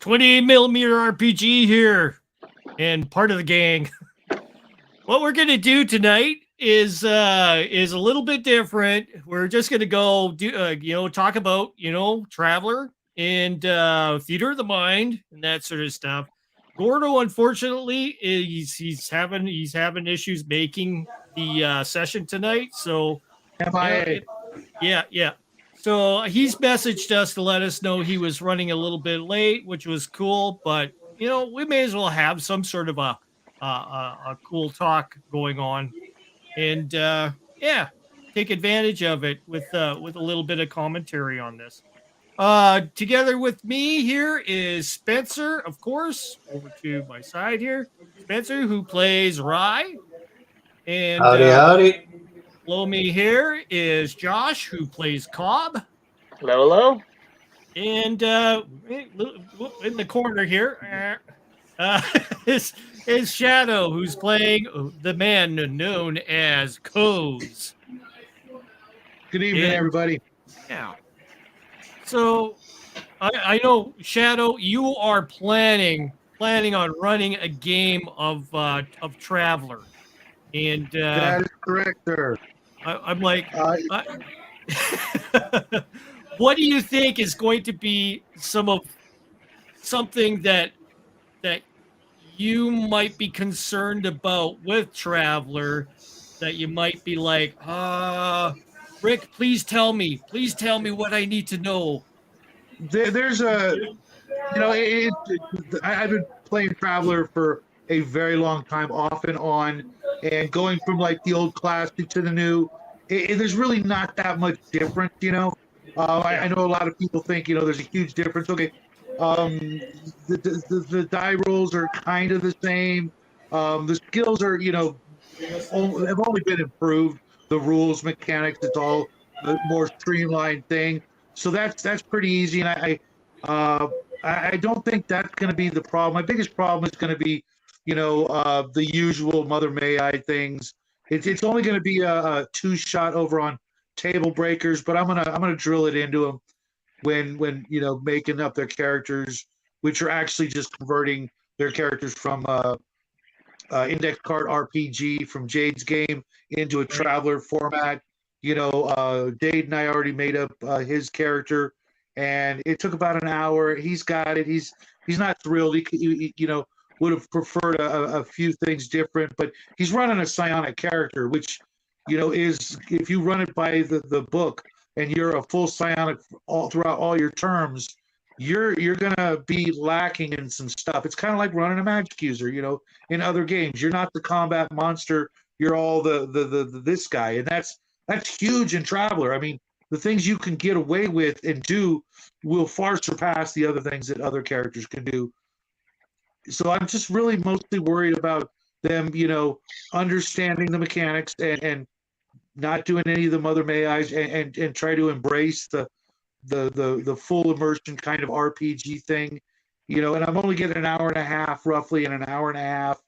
28mm RPG here, and part of the gang. What we're gonna do tonight is a little bit different. We're just gonna go do talk about Traveler and Theater of the Mind and that sort of stuff. Gordo, unfortunately, he's having issues making the session tonight, so yeah. So he's messaged us to let us know he was running a little bit late, which was cool. But we may as well have some sort of a cool talk going on, and take advantage of it with a little bit of commentary on this. Together with me here is Spencer, of course, over to my side here. Spencer, who plays Rye, and howdy. below me here is Josh, who plays Cobb. Hello. And in the corner here is Shadow, who's playing the man known as Coz. Good evening, everybody. Yeah. So I know, Shadow, you are planning on running a game of Traveler. And that is correct, sir. I'm like, what do you think is going to be something that you might be concerned about with Traveler, that you might be like, Rick, please tell me what I need to know. There's I've been playing Traveler for a very long time, off and on, and going from like the old classic to the new, there's really not that much difference, I know a lot of people think, there's a huge difference. Okay, the die rolls are kind of the same. The skills are, have only been improved. The rules, mechanics, it's all a more streamlined thing. So that's pretty easy, and I don't think that's going to be the problem. My biggest problem is going to be, the usual Mother May I things. It's only going to be a two-shot over on Table Breakers, but I'm gonna drill it into them when making up their characters, which are actually just converting their characters from index card RPG from Jade's game into a Traveler format. Dade and I already made up his character, and it took about an hour. He's got it. He's not thrilled. He would have preferred a few things different, but he's running a psionic character, which is, if you run it by the book and you're a full psionic throughout all your terms, you're gonna be lacking in some stuff. It's kind of like running a magic user, in other games. You're not the combat monster. You're all the this guy, and that's huge in Traveler. I mean, the things you can get away with and do will far surpass the other things that other characters can do. So I'm just really mostly worried about them, understanding the mechanics and not doing any of the Mother May I's, and try to embrace the full immersion kind of RPG thing, and I'm only getting an hour and a half roughly in an hour and a half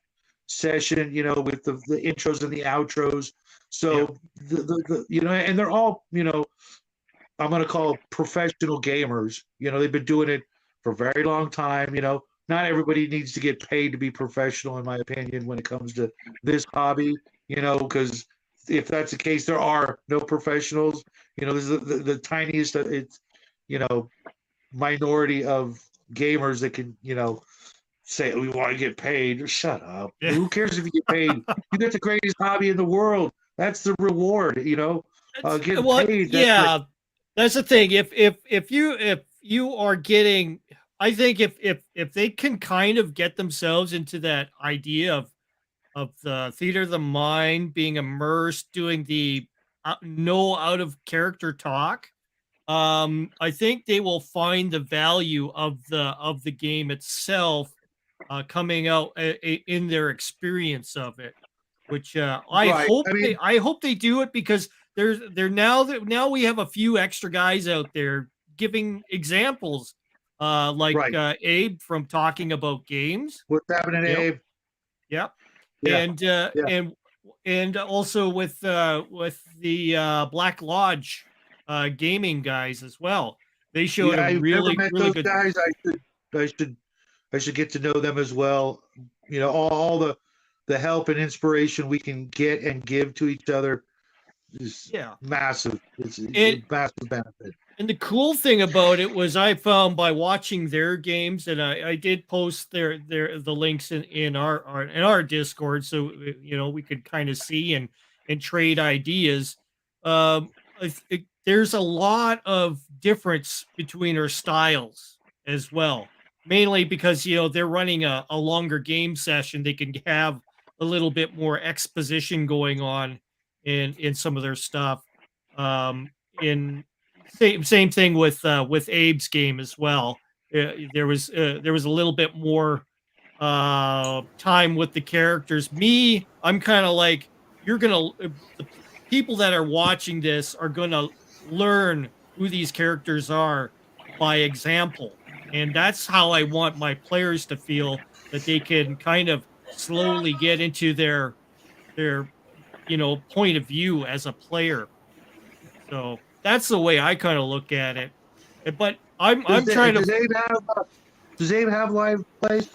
session, with the intros and the outros. So and they're all, I'm going to call professional gamers. They've been doing it for a very long time. Not everybody needs to get paid to be professional, in my opinion, when it comes to this hobby, because if that's the case, there are no professionals. This is the tiniest, minority of gamers that can, say, we want to get paid. Shut up. Yeah. Who cares if you get paid? You got the greatest hobby in the world. That's the reward, getting paid. That's the thing. If you are getting, I think if they can kind of get themselves into that idea of the theater of the mind, being immersed, doing the no out of character talk, I think they will find the value of the game itself coming out in their experience of it, which I hope they do it, because now we have a few extra guys out there giving examples, like Abe from Talking About Games. What's happening, Abe? Yep. Yeah. And also with the Black Lodge gaming guys as well. They showed a really good guys. I should I should get to know them as well. You know, all the help and inspiration we can get and give to each other is Yeah. massive. It's And a massive benefit. And the cool thing about it was I found by watching their games, and I did post the links in our Discord, so we could kind of see and trade ideas. There's a lot of difference between our styles as well, mainly because they're running a longer game session. They can have a little bit more exposition going on in some of their stuff. In same thing with Abe's game as well. There was a little bit more time with the characters. Me, I'm kind of like the people that are watching this are gonna learn who these characters are by example, and that's how I want my players to feel, that they can kind of slowly get into their point of view as a player. So that's the way I kind of look at it. But I'm trying to. Does Abe have live plays?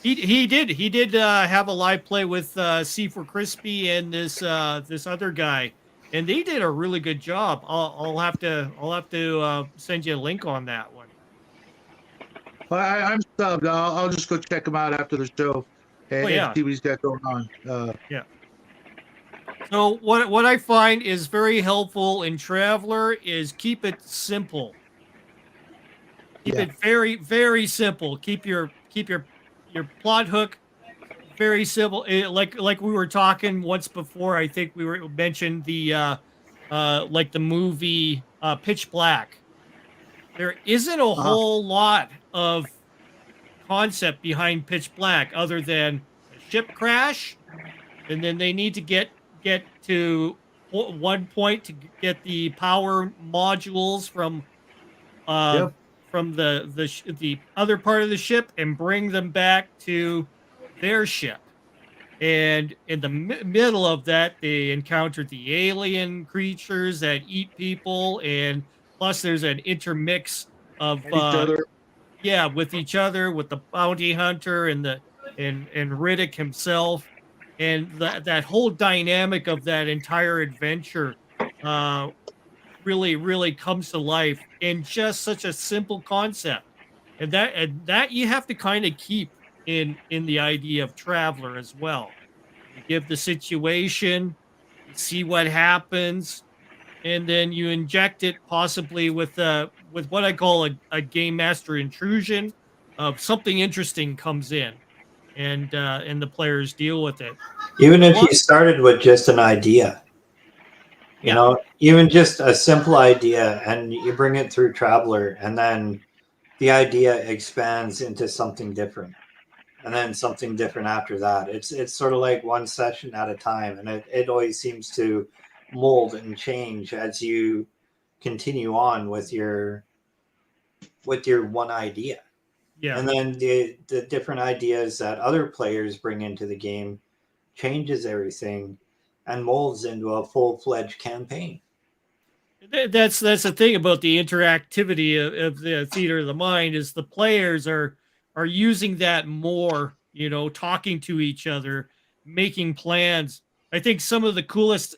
He did have a live play with C4Crispy and this other guy, and they did a really good job. I'll have to send you a link on that one. I'm stubbed. I'll just go check him out after the show and see what he's got going on. Yeah. So what I find is very helpful in Traveler is keep it simple. Keep it very, very simple. Keep your plot hook very simple. Like we were talking once before. I think we mentioned the like the movie Pitch Black. There isn't a whole lot of concept behind Pitch Black other than a ship crash, and then they need to get to one point to get the power modules from the other part of the ship and bring them back to their ship. And in the middle of that, they encountered the alien creatures that eat people, and plus there's an intermix of with each other, with the bounty hunter and Riddick himself, and that whole dynamic of that entire adventure really comes to life in just such a simple concept, and that you have to kind of keep in the idea of Traveler as well. You give the situation, you see what happens, and then you inject it possibly with what I call a game master intrusion of something interesting comes in, and the players deal with it. Even if you started with just an idea, you know, even just a simple idea, and you bring it through Traveler, and then the idea expands into something different, and then something different after that. It's sort of like one session at a time, and it always seems to mold and change as you continue on with your one idea. Yeah. And then the different ideas that other players bring into the game changes everything and molds into a full-fledged campaign. That's the thing about the interactivity of the theater of the mind, is the players are using that more, talking to each other, making plans. I think some of the coolest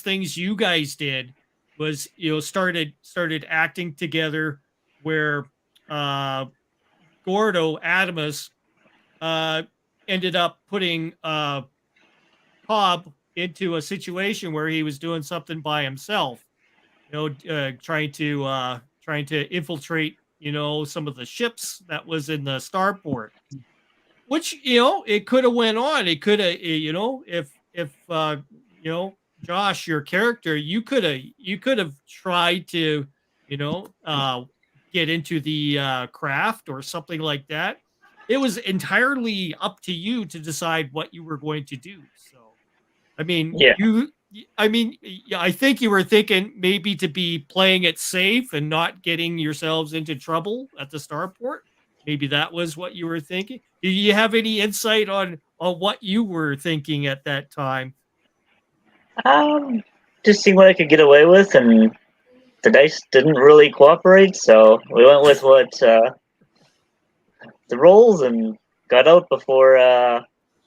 things you guys did was, started acting together, where Gordo Adamus ended up putting Cobb into a situation where he was doing something by himself, trying to infiltrate, some of the ships that was in the starport, which, it could have went on. It could have, if Josh, your character, you could have tried to, get into the craft or something like that. It was entirely up to you to decide what you were going to do. So, I mean, I think you were thinking maybe to be playing it safe and not getting yourselves into trouble at the starport. Maybe that was what you were thinking. Do you have any insight on what you were thinking at that time? Just seeing what I could get away with, and the dice didn't really cooperate, so we went with the roles and got out before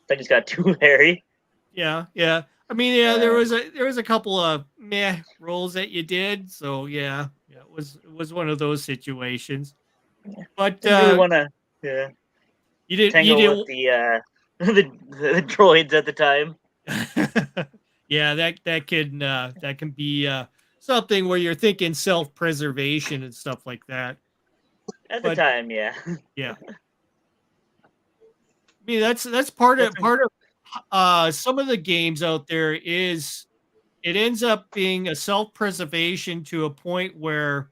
things got too hairy. Yeah, yeah. I mean, yeah, there was a couple of meh rolls that you did, so yeah, it was one of those situations. But Didn't really want to you tangle with didn't. the droids at the time. Yeah, that can be something where you're thinking self-preservation and stuff like that. At the But time, yeah. yeah, I mean that's part of some of the games out there is it ends up being a self-preservation to a point where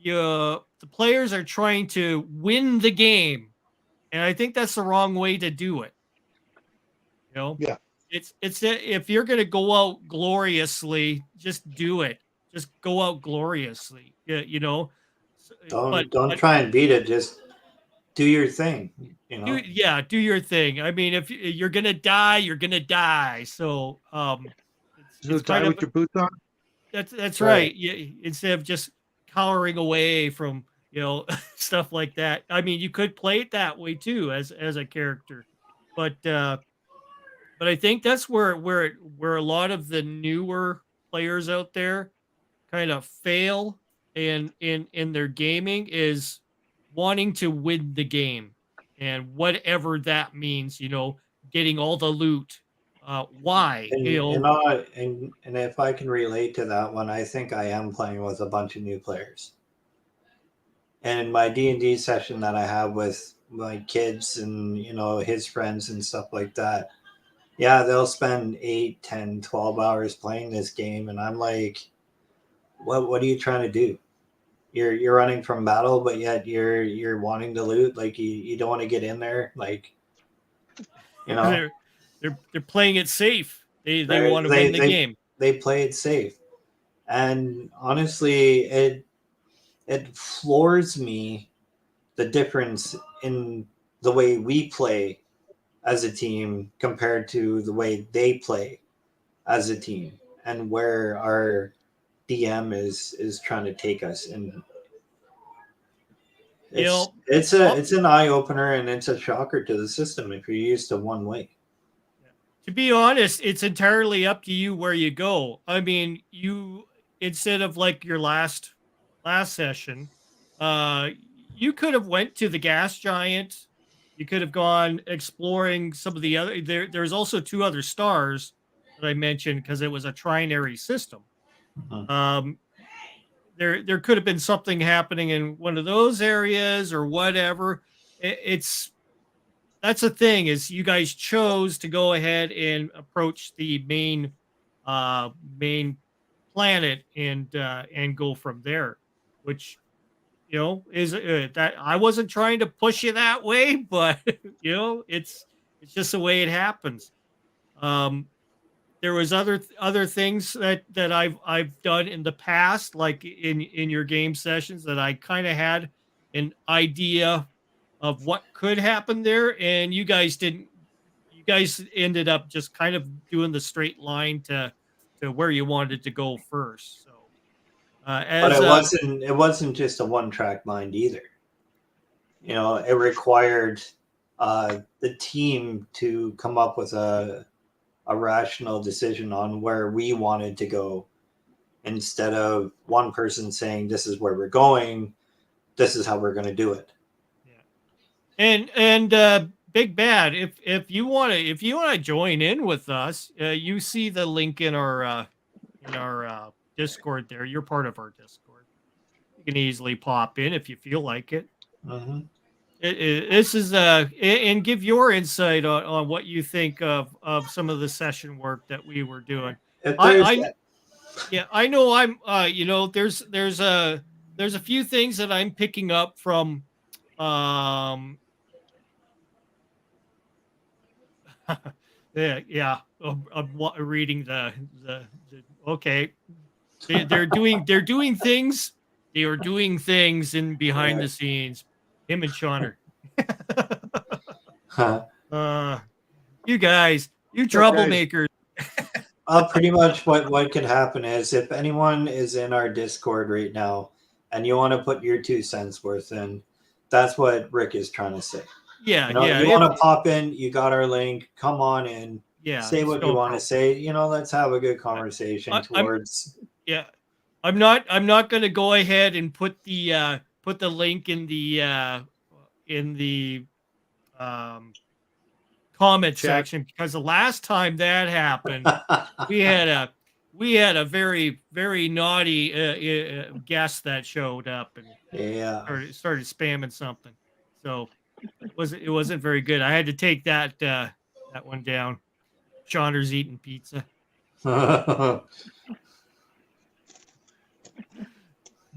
the players are trying to win the game, and I think that's the wrong way to do it. You know, Yeah. it's if you're gonna go out gloriously, just do it. Just go out gloriously. Yeah, you know. Don't try and beat it. Just do your thing. You know. Do your thing. I mean, if you're gonna die, you're gonna die. So So it's die kind of with your boots on. that's Right. right. Yeah, instead of just cowering away from stuff like that. I mean, you could play it that way too as a character, but I think that's where a lot of the newer players out there kind of fail in their gaming is wanting to win the game and whatever that means, getting all the loot. Why? And and if I can relate to that one, I think I am playing with a bunch of new players. And my D&D session that I have with my kids and his friends and stuff like that, yeah, they'll spend 8, 10, 12 hours playing this game, and I'm like, what are you trying to do? You're running from battle, but yet you're wanting to loot. Like you don't want to get in there, like they're playing it safe. They want to they win the game. They play it safe, and honestly, it floors me the difference in the way we play as a team compared to the way they play as a team, and where our DM is trying to take us. And it's an eye opener, and it's a shocker to the system if you're used to one way. To be honest, it's entirely up to you where you go. I mean, you instead of like your last session, you could have went to the gas giant. You could have gone exploring some of the other. There's also 2 other stars that I mentioned because it was a trinary system. Mhm. There could have been something happening in one of those areas or whatever. That's the thing is you guys chose to go ahead and approach the main planet and go from there, which is that I wasn't trying to push you that way, but it's just the way it happens. There was other things that I've done in the past, like in your game sessions, that I kind of had an idea of what could happen there, and you guys didn't. You guys ended up just kind of doing the straight line to where you wanted to go first. So, But it wasn't just a one-track mind either. It required the team to come up with a rational decision on where we wanted to go, instead of one person saying, this is where we're going, this is how we're going to do it. Yeah. And Big Bad, if you want to join in with us, you see the link in our Discord there. You're part of our Discord. You can easily pop in if you feel like it. Mm-hmm. This is and give your insight on what you think of some of the session work that we were doing. I know I'm there's a few things that I'm picking up from I'm reading the okay. They're doing things. They are doing things in behind the scenes. Him and Sean are. You guys, you troublemakers. Pretty much what could happen is, if anyone is in our Discord right now and you want to put your 2 cents worth in, That's what Rick is trying to say. Yeah, You know, yeah. you want to pop in, you got our link. Come on in. Yeah. Say what you want to say. You know, let's have a good conversation towards. Yeah. I'm not going to go ahead and put the link in the comment section, because the last time that happened, we had a very, very naughty guest that showed up and started spamming something. So it wasn't very good. I had to take that one down. Shauner's eating pizza.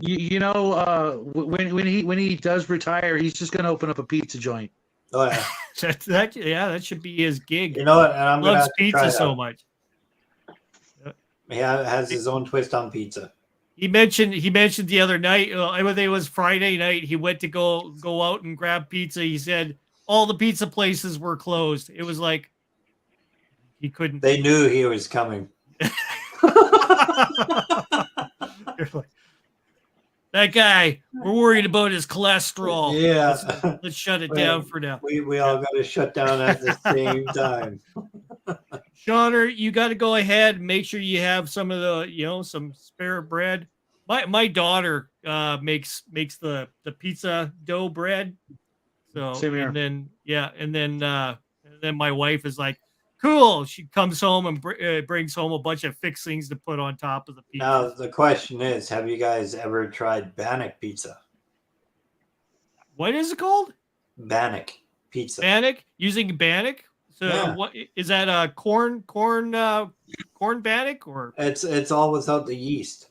You know, when he does retire, he's just going to open up a pizza joint. Oh yeah. that should be his gig. You know what? And I'm loves gonna pizza so much. He has his own twist on pizza. He mentioned the other night, I think it was Friday night, he went to go out and grab pizza. He said all the pizza places were closed. It was like he couldn't. They knew he was coming. That guy, we're worried about his cholesterol. Yeah. Let's shut it down for now. We all got to shut down at the same time. Shauner, you got to go ahead and make sure you have some of the, some spare bread. My daughter makes the pizza dough bread. So and then my wife is like, cool. She comes home and brings home a bunch of fixings to put on top of the pizza. Now the question is, have you guys ever tried Bannock pizza? What is it called? Bannock pizza. Bannock? Using Bannock? So Yeah. what is that? Corn Bannock, or it's all without the yeast.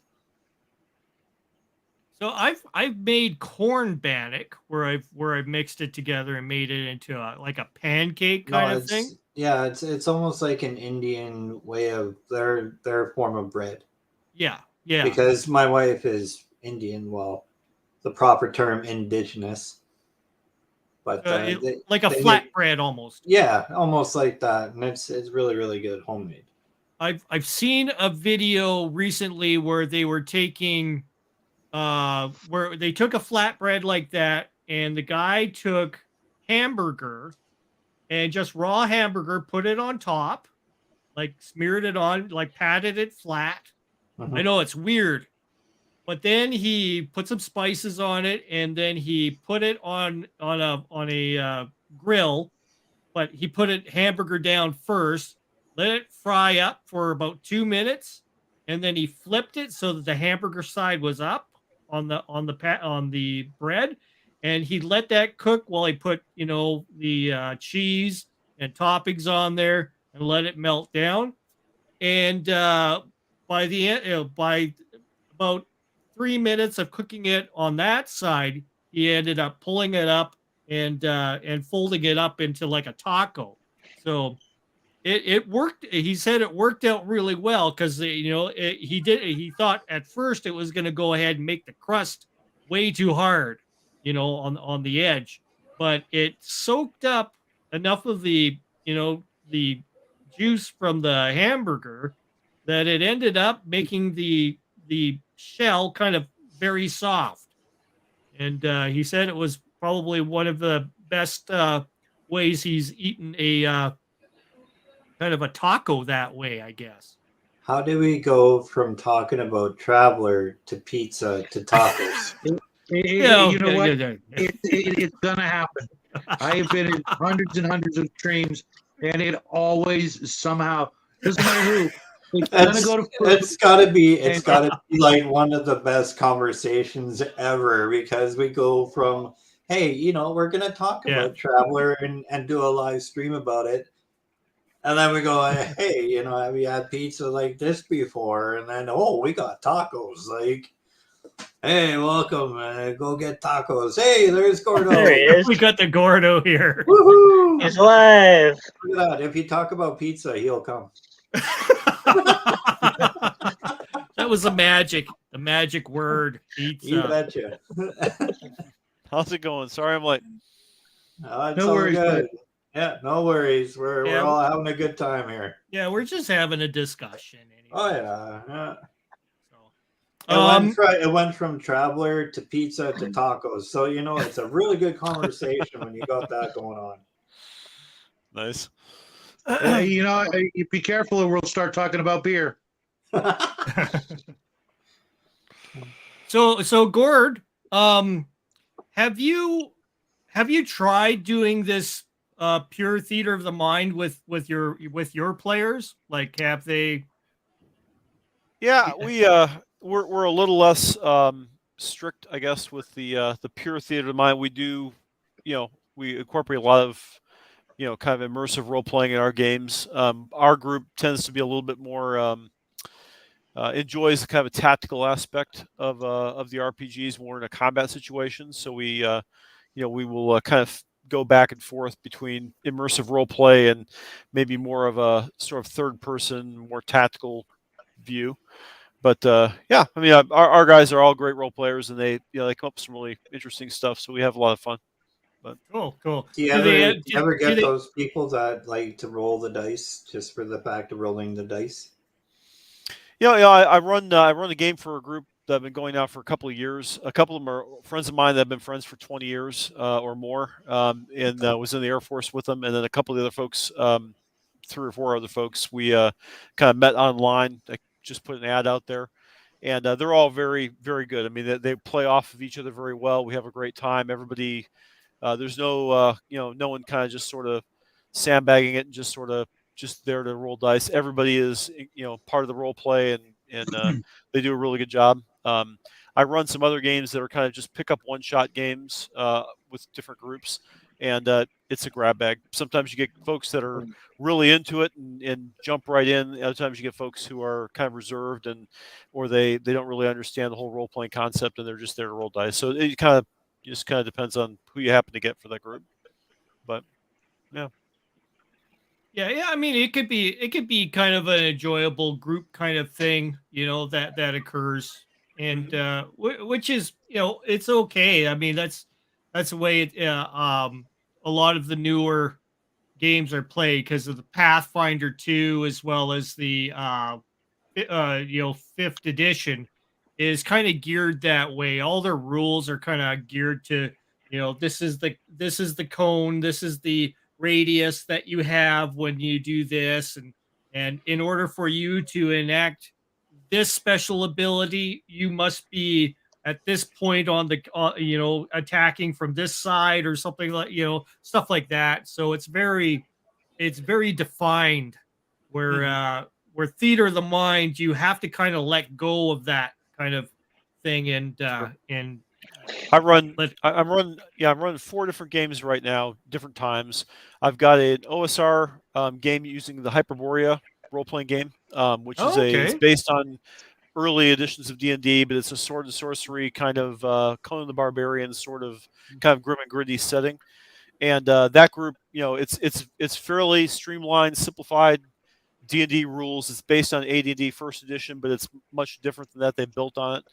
So I've made corn Bannock where I've mixed it together and made it into like a pancake kind of thing. Yeah, it's almost like an Indian way of their form of bread. Yeah, yeah. Because my wife is Indian. Well, the proper term indigenous. But like a flatbread almost. Yeah, almost like that, and it's really, really good homemade. I've seen a video recently where they were taking where they took a flatbread like that, and the guy took hamburger and just raw hamburger, put it on top, like smeared it on, like patted it flat. I know it's weird. But then he put some spices on it, and then he put it on a grill. But he put it hamburger down first, let it fry up for about 2 minutes, and then he flipped it so that the hamburger side was up on the bread, and he let that cook while he put the cheese and toppings on there and let it melt down. And by the end, by about 3 minutes of cooking it on that side, he ended up pulling it up and folding it up into like a taco. So it worked. He said it worked out really well because he thought at first it was going to go ahead and make the crust way too hard, on the edge, but it soaked up enough of the juice from the hamburger that it ended up making the shell kind of very soft. And he said it was probably one of the best ways he's eaten a kind of a taco that way, I guess. How do we go from talking about Traveler to pizza to tacos? You know what? It's going to happen. I've been in hundreds and hundreds of streams, and it always somehow, doesn't matter who, it's gotta be like one of the best conversations ever, because we go from, hey, we're gonna talk about Traveler and do a live stream about it, and then we go, hey, have you had pizza like this before? And then we got tacos. Like, hey, welcome, go get tacos. Hey, there's Gordo. There he is. We got the Gordo here. Woohoo! He's live. Look at that. If you talk about pizza, he'll come. That was the magic word, pizza. You betcha. How's it going? Sorry, I'm late. No worries. Good. Yeah, no worries. We're all having a good time here. Yeah, we're just having a discussion. Anyway. Oh yeah. It went from traveler to pizza to tacos. So it's a really good conversation when you got that going on. Nice. You be careful or we'll start talking about beer. So Gord, have you tried doing this pure theater of the mind with your players? Like, have they? Yeah, we're a little less strict, I guess, with the pure theater of the mind. We do, we incorporate a lot of kind of immersive role playing in our games. Our group tends to be a little bit more enjoys the kind of a tactical aspect of the RPGs when we're in a combat situation. So we we will kind of go back and forth between immersive role play and maybe more of a sort of third person, more tactical view. But yeah, I mean, our guys are all great role players, and they they come up with some really interesting stuff. So we have a lot of fun. But Cool. Do you ever get those people that like to roll the dice just for the fact of rolling the dice? I run a game for a group that I've been going now for a couple of years. A couple of them are friends of mine that have been friends for 20 years or more, and was in the Air Force with them. And then a couple of the other folks, 3 or 4 other folks, we kind of met online. I just put an ad out there, and they're all very, very good. I mean, they play off of each other very well. We have a great time. Everybody, there's no, no one kind of just sort of sandbagging it and just sort of just there to roll dice. Everybody is, part of the role play, and they do a really good job. I run some other games that are kind of just pick up one-shot games with different groups, and it's a grab bag. Sometimes you get folks that are really into it and jump right in. Other times you get folks who are kind of reserved or they don't really understand the whole role-playing concept, and they're just there to roll dice. So it just kind of depends on who you happen to get for that group. But yeah. Yeah. I mean, it could be kind of an enjoyable group kind of thing, that occurs, and which is, it's okay. I mean, that's the way a lot of the newer games are played because of the Pathfinder 2 as well as the 5th edition is kind of geared that way. All their rules are kind of geared to, this is the cone, this is the radius that you have when you do this, and in order for you to enact this special ability, you must be at this point on the attacking from this side or something, like stuff like that. So it's very defined, where theater of the mind, you have to kind of let go of that kind of thing, and I'm running 4 different games right now, different times. I've got an OSR game using the Hyperborea role-playing game, which is it's based on early editions of D&D, but it's a sword and sorcery kind of Conan the Barbarian sort of kind of grim and gritty setting. And that group, it's fairly streamlined, simplified D&D rules. It's based on AD&D first edition, but it's much different than that. They built on it.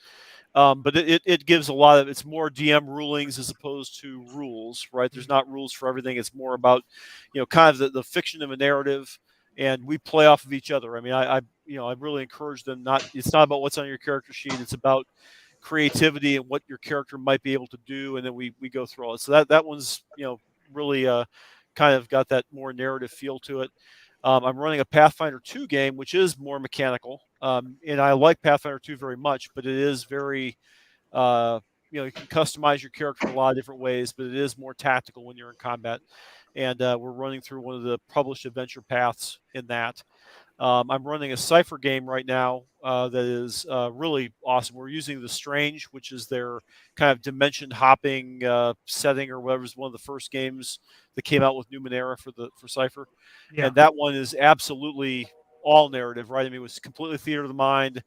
But it gives a lot of, it's more DM rulings as opposed to rules, right? There's not rules for everything. It's more about, kind of the fiction of a narrative, and we play off of each other. I mean, I really encourage them it's not about what's on your character sheet. It's about creativity and what your character might be able to do. And then we go through all it. So that one's, really kind of got that more narrative feel to it. I'm running a Pathfinder 2 game, which is more mechanical. And I like Pathfinder 2 very much, but it is very, you can customize your character in a lot of different ways, but it is more tactical when you're in combat. And we're running through one of the published adventure paths in that. I'm running a Cypher game right now that is really awesome. We're using the Strange, which is their kind of dimension hopping setting, or whatever, is one of the first games that came out with Numenera for Cypher. Yeah. And that one is absolutely all narrative, right? I mean, it was completely theater of the mind.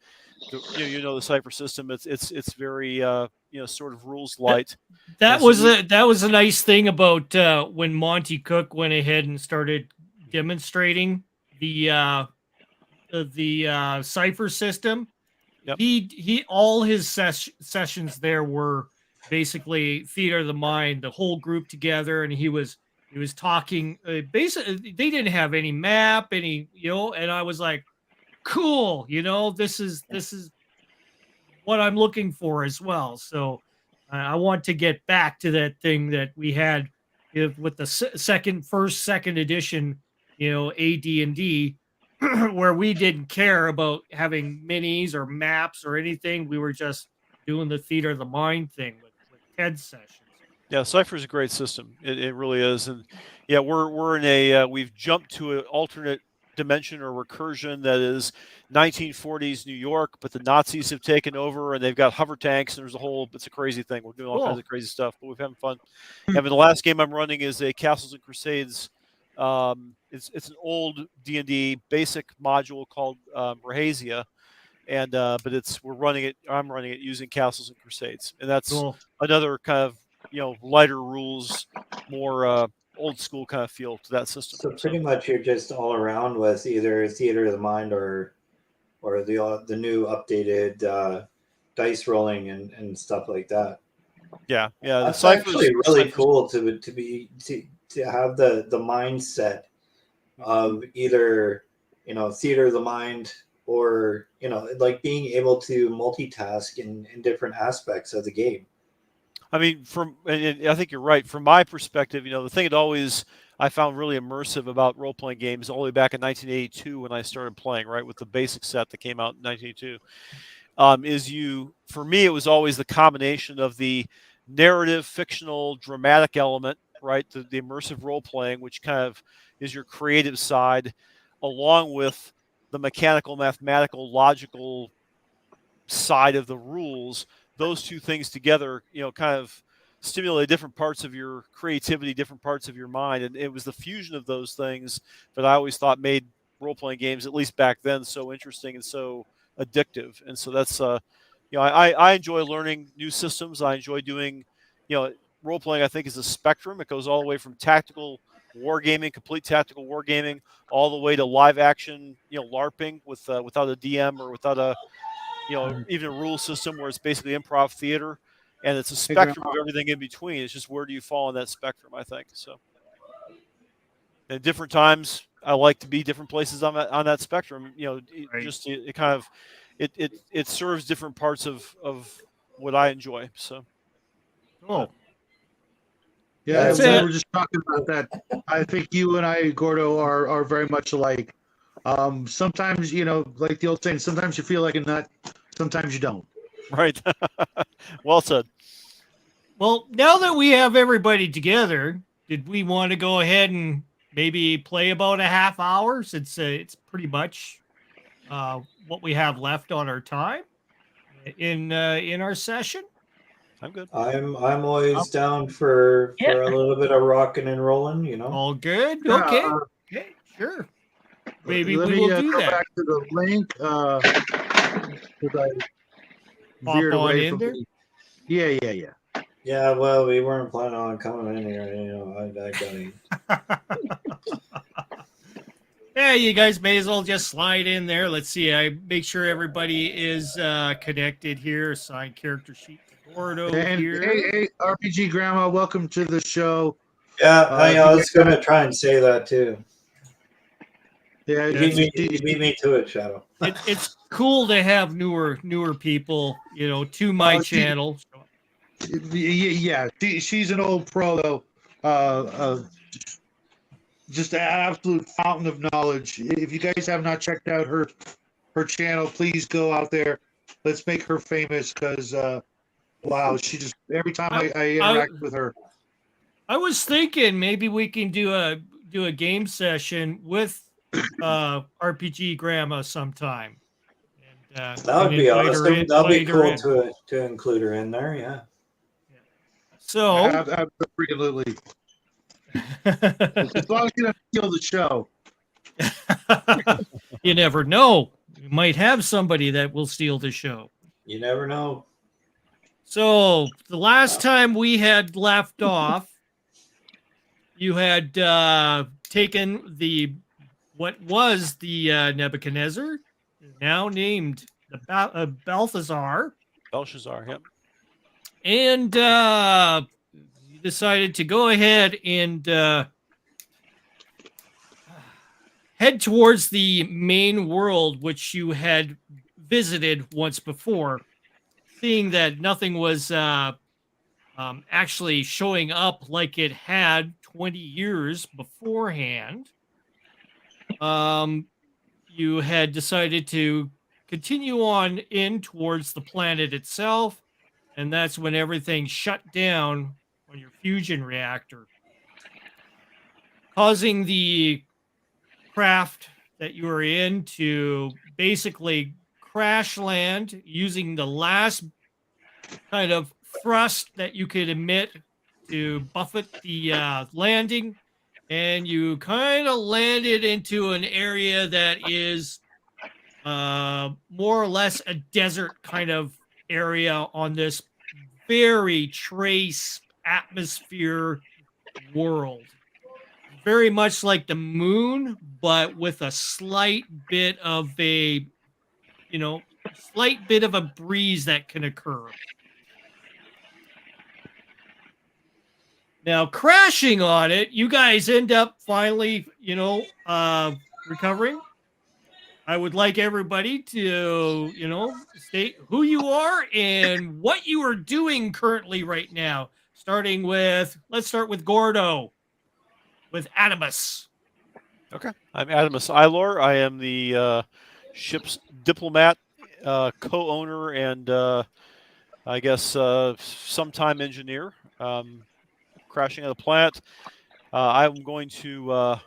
The Cypher system. It's very sort of rules light. That was a nice thing about when Monty Cook went ahead and started demonstrating the Cypher system. Yep. He all his sessions there were basically theater of the mind, the whole group together, and he was talking. Basically, they didn't have any map, and I was like, cool, this is what I'm looking for as well. So I want to get back to that thing that we had with the second edition, AD&D, where we didn't care about having minis or maps or anything. We were just doing the theater of the mind thing with Ted's sessions. Yeah, Cypher's a great system. It really is, and yeah, we're in a we've jumped to an alternate dimension or recursion that is 1940s New York, but the Nazis have taken over and they've got hover tanks and it's a crazy thing. We're doing all kinds of crazy stuff, but we're having fun. And the last game I'm running is a Castles and Crusades. It's an old D&D basic module called 𝙏𝙍𝘼𝙑𝙀𝙍𝙍, and but I'm running it using Castles and Crusades, and that's another kind of lighter rules, more old school kind of feel to that system. So pretty much you're just all around with either Theater of the Mind or the new updated dice rolling and stuff like that. Yeah. That's actually really cool to have the mindset of either Theater of the Mind or like being able to multitask in different aspects of the game. I mean, and I think you're right. From my perspective, the thing I found really immersive about role-playing games all the way back in 1982 when I started playing, right, with the basic set that came out in 1982, for me, it was always the combination of the narrative, fictional, dramatic element, right, the immersive role-playing, which kind of is your creative side, along with the mechanical, mathematical, logical side of the rules. Those two things together, kind of stimulate different parts of your creativity, different parts of your mind. And it was the fusion of those things that I always thought made role-playing games, at least back then, so interesting and so addictive. And so that's, I enjoy learning new systems. I enjoy doing, role-playing, I think, is a spectrum. It goes all the way from tactical wargaming, complete tactical wargaming, all the way to live action, LARPing without a DM or without a, even a rule system where it's basically improv theater, and it's a spectrum of everything in between. It's just where do you fall on that spectrum, I think. So at different times, I like to be different places on that spectrum. Just it kind of it serves different parts of what I enjoy. So yeah, we were just talking about that. I think you and I, Gordo, are very much alike. Sometimes, like the old saying, sometimes you feel like a nut, sometimes you don't. Right. Well said. Well, now that we have everybody together, did we want to go ahead and maybe play about a half hour, since it's pretty much what we have left on our time in our session? I'm good. I'm always down for a little bit of rocking and rolling, All good. Yeah, Okay. Okay. Sure. Maybe let we me will do go that. back to the link. Pop Veered on away in from there. me. Yeah. Yeah, well, we weren't planning on coming in here. I got Yeah, you guys may as well just slide in there. Let's see. I make sure everybody is connected here. Assign character sheet to Gordo here. Hey, RPG Grandma, welcome to the show. Yeah, I was going to try and say that too. Yeah, you beat me to it, Shadow. It's cool to have newer people, to my channel. Yeah, she's an old pro though. Just an absolute fountain of knowledge. If you guys have not checked out her channel, please go out there. Let's make her famous, because wow, she just every time I interact with her. I was thinking maybe we can do a game session with RPG Grandma sometime. And, that would be awesome. That'd be cool to include her in there. Yeah. So absolutely. As long as you don't steal the show. You never know. You might have somebody that will steal the show. You never know. So the last time we had left off, you had taken what was the Nebuchadnezzar, now named the Belshazzar. Belshazzar, yep. And you decided to go ahead and head towards the main world, which you had visited once before. seeing that nothing was actually showing up like it had 20 years beforehand, you had decided to continue on in towards the planet itself, and that's when everything shut down on your fusion reactor, causing the craft that you were in to basically crash land using the last kind of thrust that you could emit to buffet the landing, and you kind of landed into an area that is more or less a desert kind of area on this very trace atmosphere world. Very much like the moon, but with a slight bit of a, slight bit of a breeze that can occur. Now, crashing on it, you guys end up finally, recovering. I would like everybody to, state who you are and what you are doing currently right now. Let's start with Gordo, with Adamus. Okay, I'm Adamus Ilor. I am the ship's diplomat, co-owner, and I guess sometime engineer. Crashing on the planet. I'm going to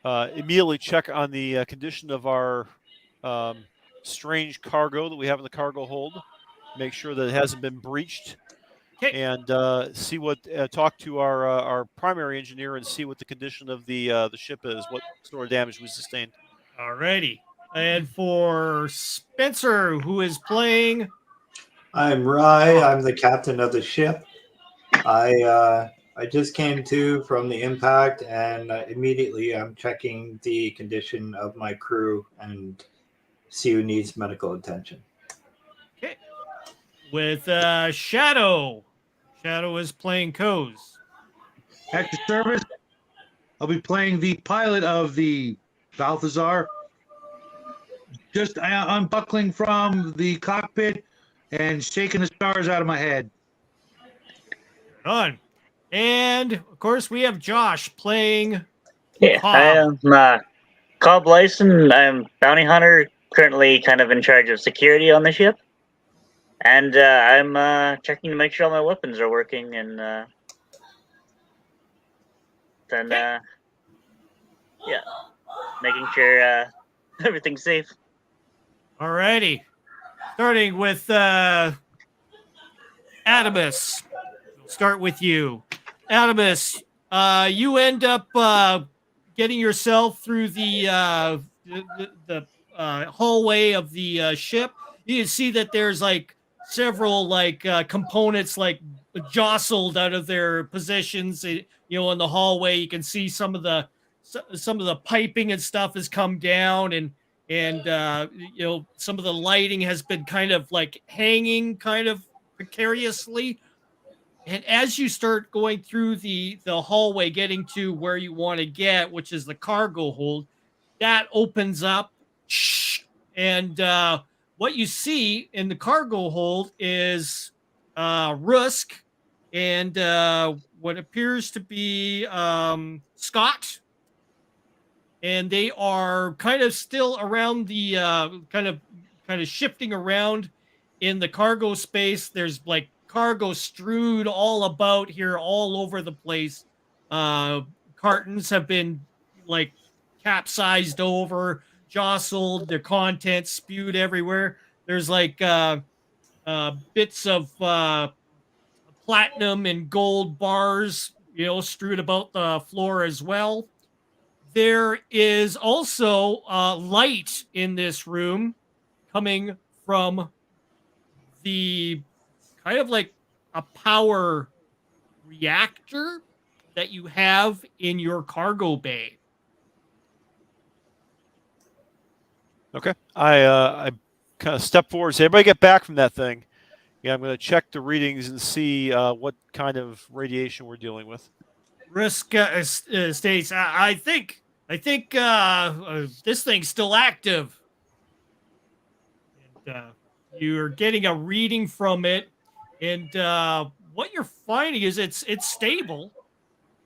immediately check on the condition of our strange cargo that we have in the cargo hold. Make sure that it hasn't been breached. Okay. And see what talk to our primary engineer and see what the condition of the ship is, what sort of damage we sustained. Alrighty. And for Spencer, who is playing, I'm Rye. I'm the captain of the ship. I just came to from the impact, and immediately I'm checking the condition of my crew and see who needs medical attention. okay, with Shadow. Shadow is playing Coz. At the service, I'll be playing the pilot of the Balthazar. Just unbuckling from the cockpit and shaking the stars out of my head. On. And of course, we have Josh playing. Yeah, I am Cobb Lyson. I'm bounty hunter, currently kind of in charge of security on the ship. And I'm checking to make sure all my weapons are working, and then making sure everything's safe. Alrighty. Starting with Adamus. We'll start with you. Adamus, you end up getting yourself through the hallway of the ship. You can see that there's like several components jostled out of their positions. In the hallway, you can see some of the piping and stuff has come down, and some of the lighting has been kind of hanging kind of precariously. And as you start going through the hallway, getting to where you want to get, which is the cargo hold, that opens up, and what you see in the cargo hold is Rusk and what appears to be Scott, and they are kind of still around the kind of shifting around in the cargo space. There's cargo strewed all about here, all over the place. Cartons have been capsized over, jostled, their contents spewed everywhere. There's bits of platinum and gold bars, strewed about the floor as well. There is also light in this room coming from the kind of a power reactor that you have in your cargo bay. Okay. I kind of step forward and say, everybody get back from that thing. Yeah, I'm going to check the readings and see what kind of radiation we're dealing with. Risk states, I think this thing's still active. And You're getting a reading from it, and what you're finding is it's stable.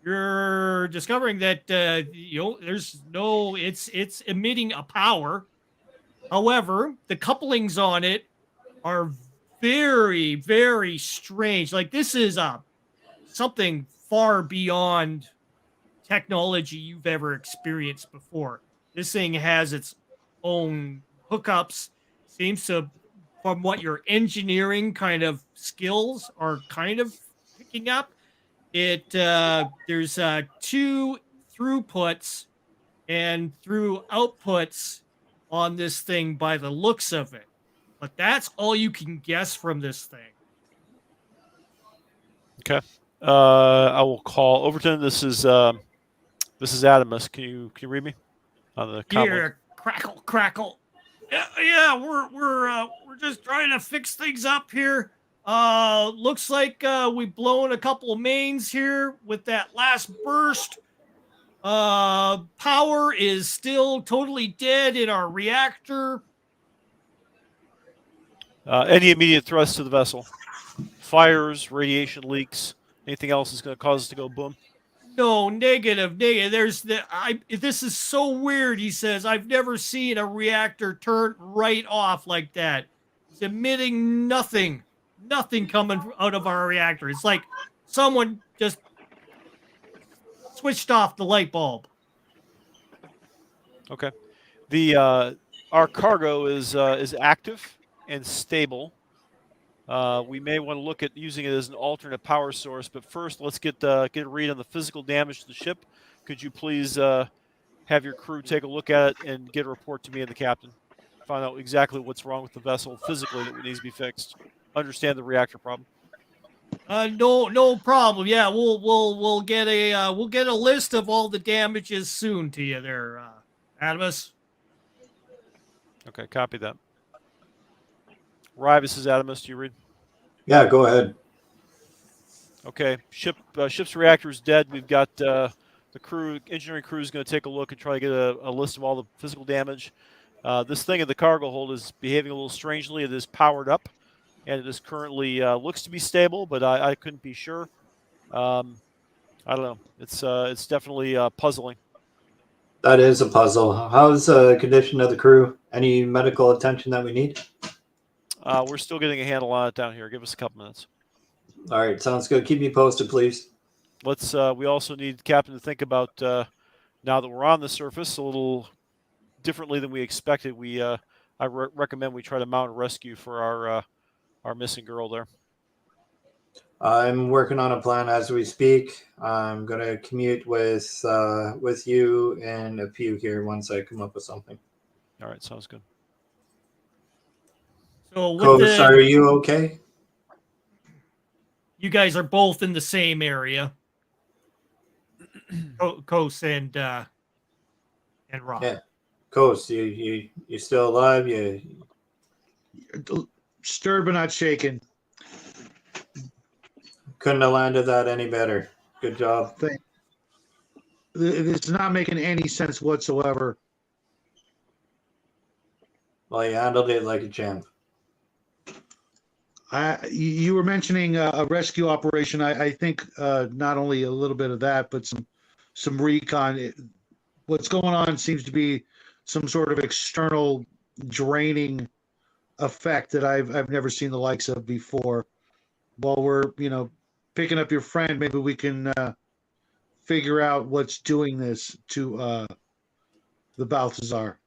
You're discovering that there's no it's emitting a power. However, the couplings on it are very, very strange. Like this is something far beyond technology you've ever experienced before. This thing has its own hookups. Seems to, from what your engineering kind of skills are kind of picking up, there's two throughputs and through outputs on this thing by the looks of it. But that's all you can guess from this thing. Okay. I will call Overton. This is Adamus. Can you read me on the comment? Here, crackle. Yeah, we're just trying to fix things up here. Looks like we've blown a couple of mains here with that last burst. Power is still totally dead in our reactor. Any immediate threats to the vessel? Fires, radiation leaks, anything else is going to cause us to go boom? No, negative. This is so weird, he says. I've never seen a reactor turn right off like that. It's emitting nothing coming out of our reactor. It's like someone just switched off the light bulb. Okay. Our cargo is active and stable. We may want to look at using it as an alternate power source, but first let's get a read on the physical damage to the ship. Could you please have your crew take a look at it and get a report to me and the captain? Find out exactly what's wrong with the vessel physically that needs to be fixed. Understand the reactor problem. No problem. Yeah, we'll get a list of all the damages soon to you there, Adamus. Okay, copy that. Rivas is Adamus. Do you read? Yeah, go ahead. Okay, ship's reactor is dead. We've got the engineering crew is going to take a look and try to get a list of all the physical damage. This thing in the cargo hold is behaving a little strangely. It is powered up, and it is currently looks to be stable, but I couldn't be sure. I don't know. It's definitely puzzling. That is a puzzle. How's the condition of the crew? Any medical attention that we need? We're still getting a handle on it down here. Give us a couple minutes. All right, sounds good. Keep me posted, please. Let's. We also need Captain to think about now that we're on the surface a little differently than we expected. I recommend we try to mount a rescue for our missing girl there. I'm working on a plan as we speak. I'm gonna commute with you and a few here once I come up with something. All right, sounds good. So Coach, are you okay? You guys are both in the same area. Coast and Rob. Yeah, Coach, you still alive? You Stirred but not shaken. couldn't have landed that any better. Good job. It's not making any sense whatsoever. Well, you handled it like a champ. You were mentioning a rescue operation. I think not only a little bit of that, but some recon. What's going on seems to be some sort of external draining effect that I've never seen the likes of before. While we're picking up your friend, maybe we can figure out what's doing this to the Balthazar.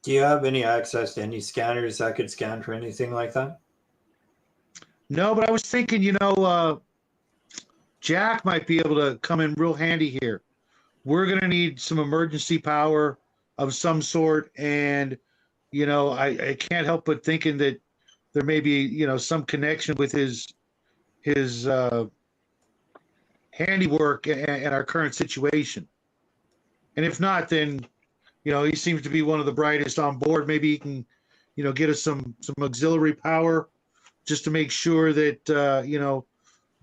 Do you have any access to any scanners that could scan for anything like that? No, but I was thinking, Jack might be able to come in real handy here. We're going to need some emergency power of some sort. And, I can't help but thinking that there may be, some connection with his handiwork and our current situation. And if not, then, he seems to be one of the brightest on board. Maybe he can, get us some auxiliary power just to make sure that,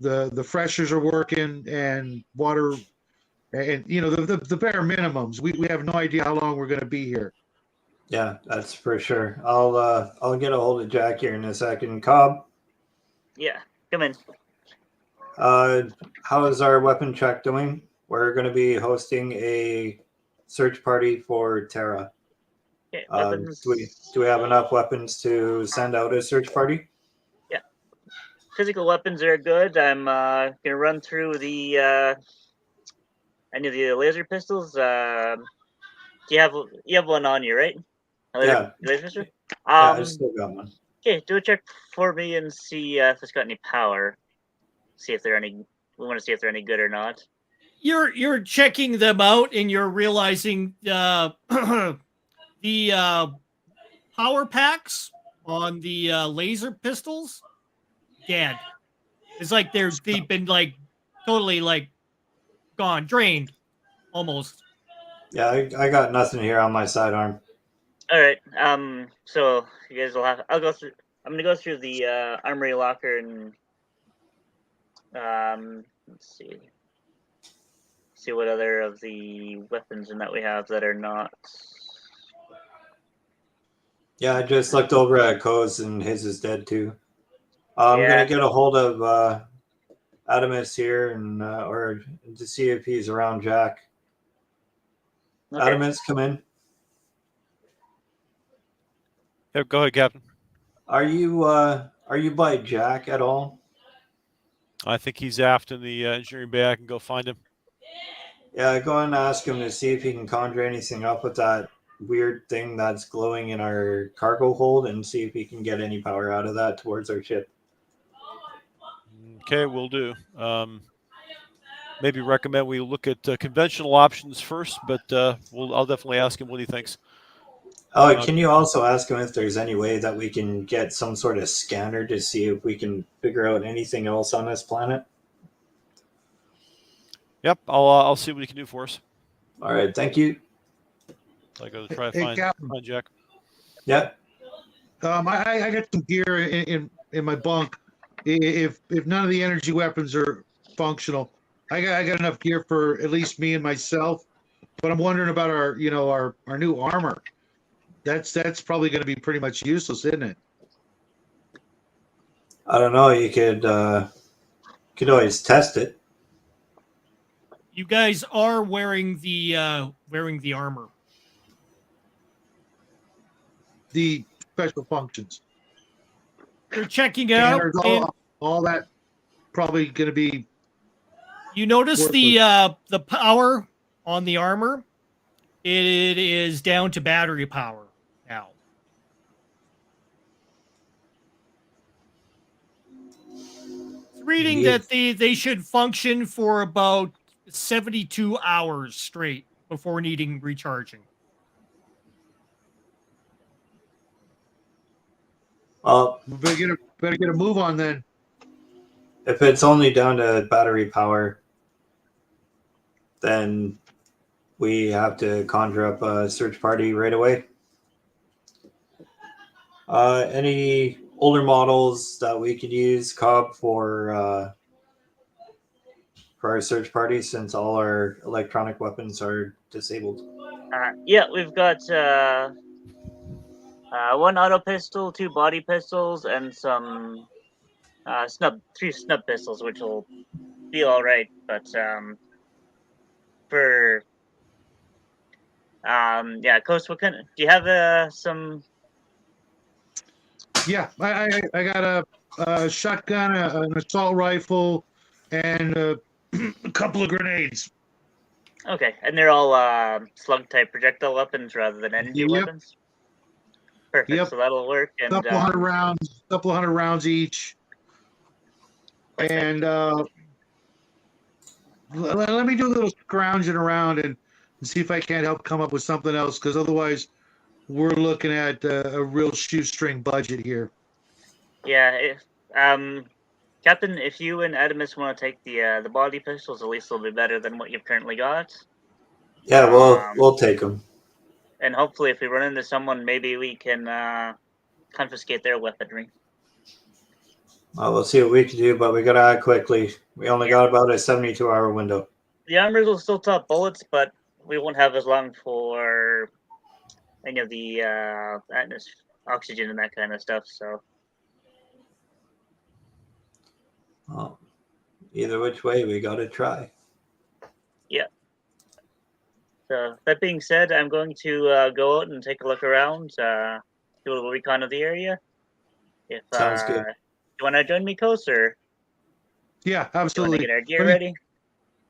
the freshers are working and water and, the bare minimums. We have no idea how long we're going to be here. Yeah, that's for sure. I'll get a hold of Jack here in a second. Cobb, Yeah, come in. how is our weapon check doing? We're going to be hosting a search party for Terra. Okay, weapons. Do we have enough weapons to send out a search party? Yeah, physical weapons are good. I'm gonna run through the any of the laser pistols. You have one on you, right? Yeah. Laser pistol. Yeah, I still got one. Okay, do a check for me and see if it's got any power. See if they're any. We want to see if they're any good or not. You're checking them out, and you're realizing the power packs on the laser pistols dead. It's like they've been like totally like gone, drained, almost. Yeah, I got nothing here on my sidearm. All right. So you guys will have. I'll go through. I'm gonna go through the armory locker and let's see. See what other of the weapons and that we have that are not. Yeah, I just looked over at Co's and his is dead too. I'm Yeah. gonna get a hold of Adamus here and or to see if he's around Jack. Okay. Adamus, come in. Yeah, go ahead, Captain. Are you by Jack at all? I think he's aft in the engineering bay. I can go find him. Yeah, go and ask him to see if he can conjure anything up with that weird thing that's glowing in our cargo hold and see if he can get any power out of that towards our ship. Okay, we'll do. Maybe recommend we look at conventional options first, but I'll definitely ask him what he thinks. Oh, can you also ask him if there's any way that we can get some sort of scanner to see if we can figure out anything else on this planet? Yep, I'll see what he can do for us. All right, thank you. I go to try to find Jack. Yeah. I got some gear in my bunk. If none of the energy weapons are functional, I got enough gear for at least me and myself. But I'm wondering about our new armor. That's probably going to be pretty much useless, isn't it? I don't know. You could always test it. You guys are wearing the armor. The special functions. You're checking it out. All that probably going to be. You notice the power on the armor. It is down to battery power now. It's reading that they should function for about 72 hours straight before needing recharging. Well, better get a move on then. If it's only down to battery power, then we have to conjure up a search party right away. Any older models that we could use, Cobb, for our search party, since all our electronic weapons are disabled? Yeah, we've got one auto pistol, 2 body pistols, and some three snub pistols, which will be all right. But for Coast, what kind of, do you have some? Yeah, I got a shotgun, an assault rifle, and a couple of grenades. Okay, and they're all slug type projectile weapons rather than energy weapons. Perfect. Yep. So that'll work. And couple hundred rounds each. And let me do a little scrounging around and see if I can't help come up with something else, because otherwise we're looking at a real shoestring budget here. Yeah, Captain, if you and Adamus want to take the body pistols, at least they'll be better than what you've currently got. Yeah, we'll take them. And hopefully, if we run into someone, maybe we can confiscate their weaponry. Well, we'll see what we can do, but we gotta act quickly. We only got about a 72-hour window. The armors will still top bullets, but we won't have as long for any of the oxygen and that kind of stuff. So Well, either which way, we got to try. yeah. So that being said, I'm going to go out and take a look around, do a little recon of the area. If Sounds good. you want to join me, Coase, or Yeah, you want to absolutely. get our gear Let me-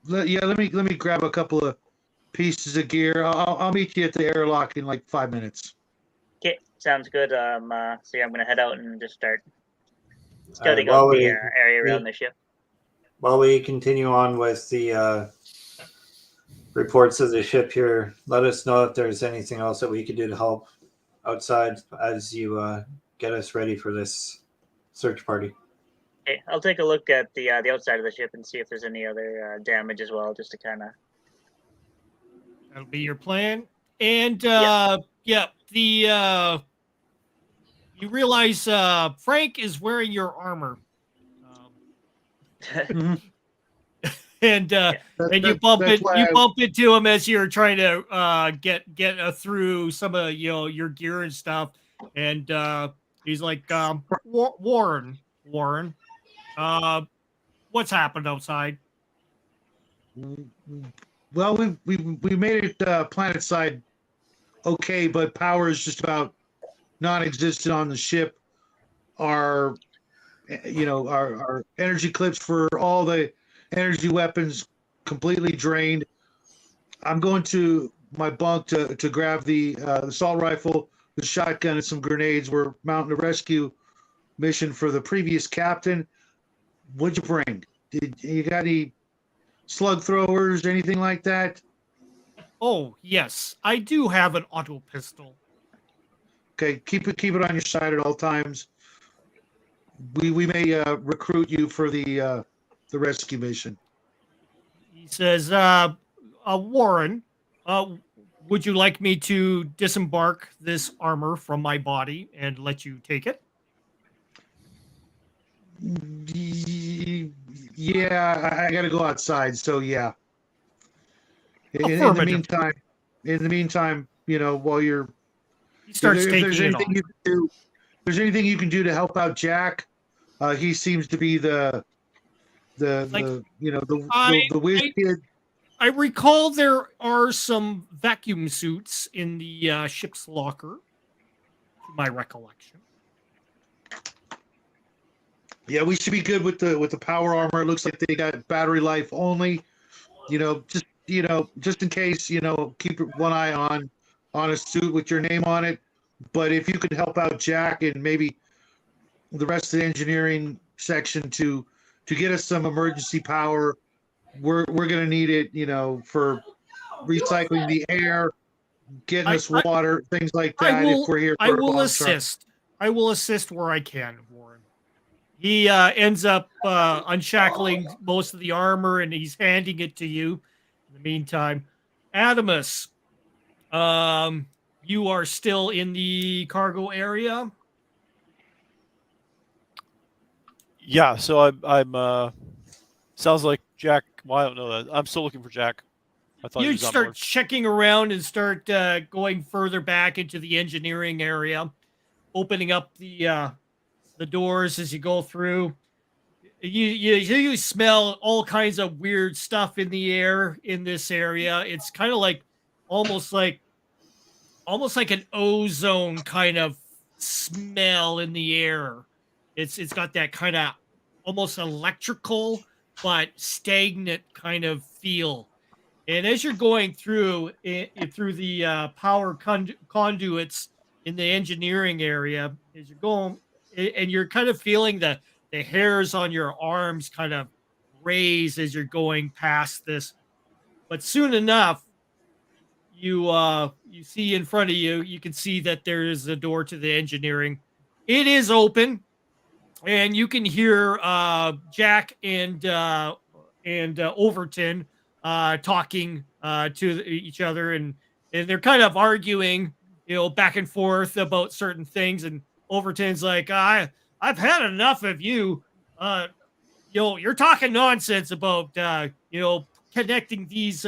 ready? Let me grab a couple of pieces of gear. I'll meet you at the airlock in like 5 minutes. Okay, sounds good. So yeah, I'm gonna head out and just start All right, scouting while out the we- area around the ship. While we continue on with the reports of the ship here, let us know if there's anything else that we could do to help outside as you get us ready for this search party. Okay, I'll take a look at the outside of the ship and see if there's any other damage as well, just to kind of. That'll be your plan. And you realize Frank is wearing your armor. And you bump into him as you're trying to get through some of your gear and stuff. And he's like, Warren, what's happened outside? Well, we made it planet side okay, but power is just about non-existent on the ship. Our energy clips for all the energy weapons completely drained. I'm going to my bunk to grab the assault rifle, the shotgun, and some grenades. We're mounting a rescue mission for the previous captain. What'd you bring? Did you got any slug throwers, anything like that? Oh yes, I do have an auto pistol. Okay, keep it on your side at all times. We may recruit you for the rescue mission. He says, Warren, would you like me to disembark this armor from my body and let you take it? Yeah, I got to go outside, so yeah. In the meantime, while you're, He starts if taking there's it anything off. you can do, if there's anything you can do to help out Jack, he seems to be the whiz kid. I recall there are some vacuum suits in the ship's locker, to my recollection. Yeah, we should be good with the power armor. It looks like they got battery life only. Just in case, keep one eye on a suit with your name on it. But if you could help out Jack and maybe the rest of the engineering section to get us some emergency power, we're gonna need it, for recycling the air, getting us water, things like that. If we're here, I will assist. I will assist where I can, Warren. He ends up unshackling most of the armor, and he's handing it to you. In the meantime, Adamus, you are still in the cargo area. Yeah, so I'm sounds like Jack. Well, I don't know that. I'm still looking for Jack. I thought he You was on start board. checking around and start going further back into the engineering area, opening up the doors as you go through. You smell all kinds of weird stuff in the air in this area. It's kind of like almost like an ozone kind of smell in the air. It's got that kind of almost electrical but stagnant kind of feel. And as you're going through the power conduits in the engineering area, as you're going, and you're kind of feeling the hairs on your arms kind of raise as you're going past this. But soon enough, you see in front of you, you can see that there is a door to the engineering. It is open, and you can hear Jack and Overton talking to each other, and they're kind of arguing, back and forth about certain things. And Overton's like, I've had enough of you. You're talking nonsense about connecting these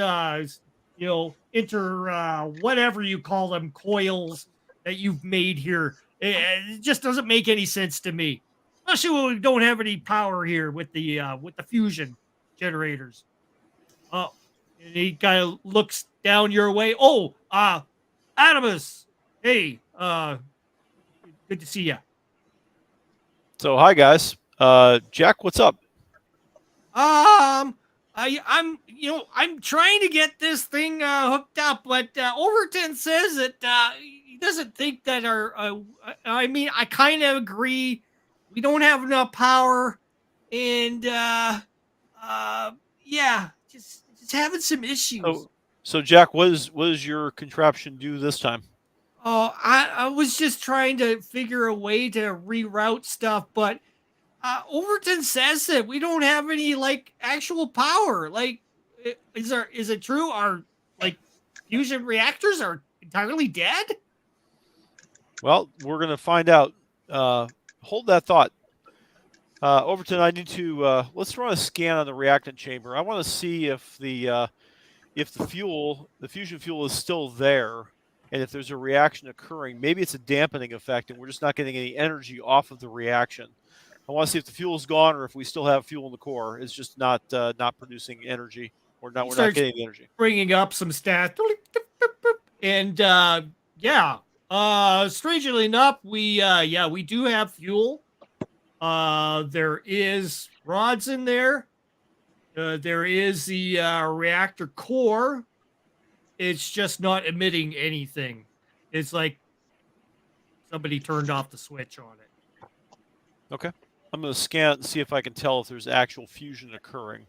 whatever you call them, coils that you've made here. It just doesn't make any sense to me, especially when we don't have any power here with the fusion generators. Oh, and he kind of looks down your way. Oh, Adamus. Hey, good to see you. So, hi guys. Jack, what's up? I'm trying to get this thing hooked up, but Overton says that he doesn't think that I kind of agree. We don't have enough power, and yeah, just having some issues. So Jack, what does your contraption do this time? Oh, I was just trying to figure a way to reroute stuff, but Overton says that we don't have any actual power. Is it true? Our fusion reactors are entirely dead? Well, we're gonna find out. Hold that thought. Overton, I need to let's run a scan on the reactant chamber. I want to see if the fusion fuel is still there, and if there's a reaction occurring. Maybe it's a dampening effect, and we're just not getting any energy off of the reaction. I want to see if the fuel's gone or if we still have fuel in the core. It's just not producing energy, or not. We're not getting the energy. Bringing up some stats, and strangely enough, we do have fuel. There is rods in there. There is the reactor core. It's just not emitting anything. It's like somebody turned off the switch on it. Okay. I'm going to scan it and see if I can tell if there's actual fusion occurring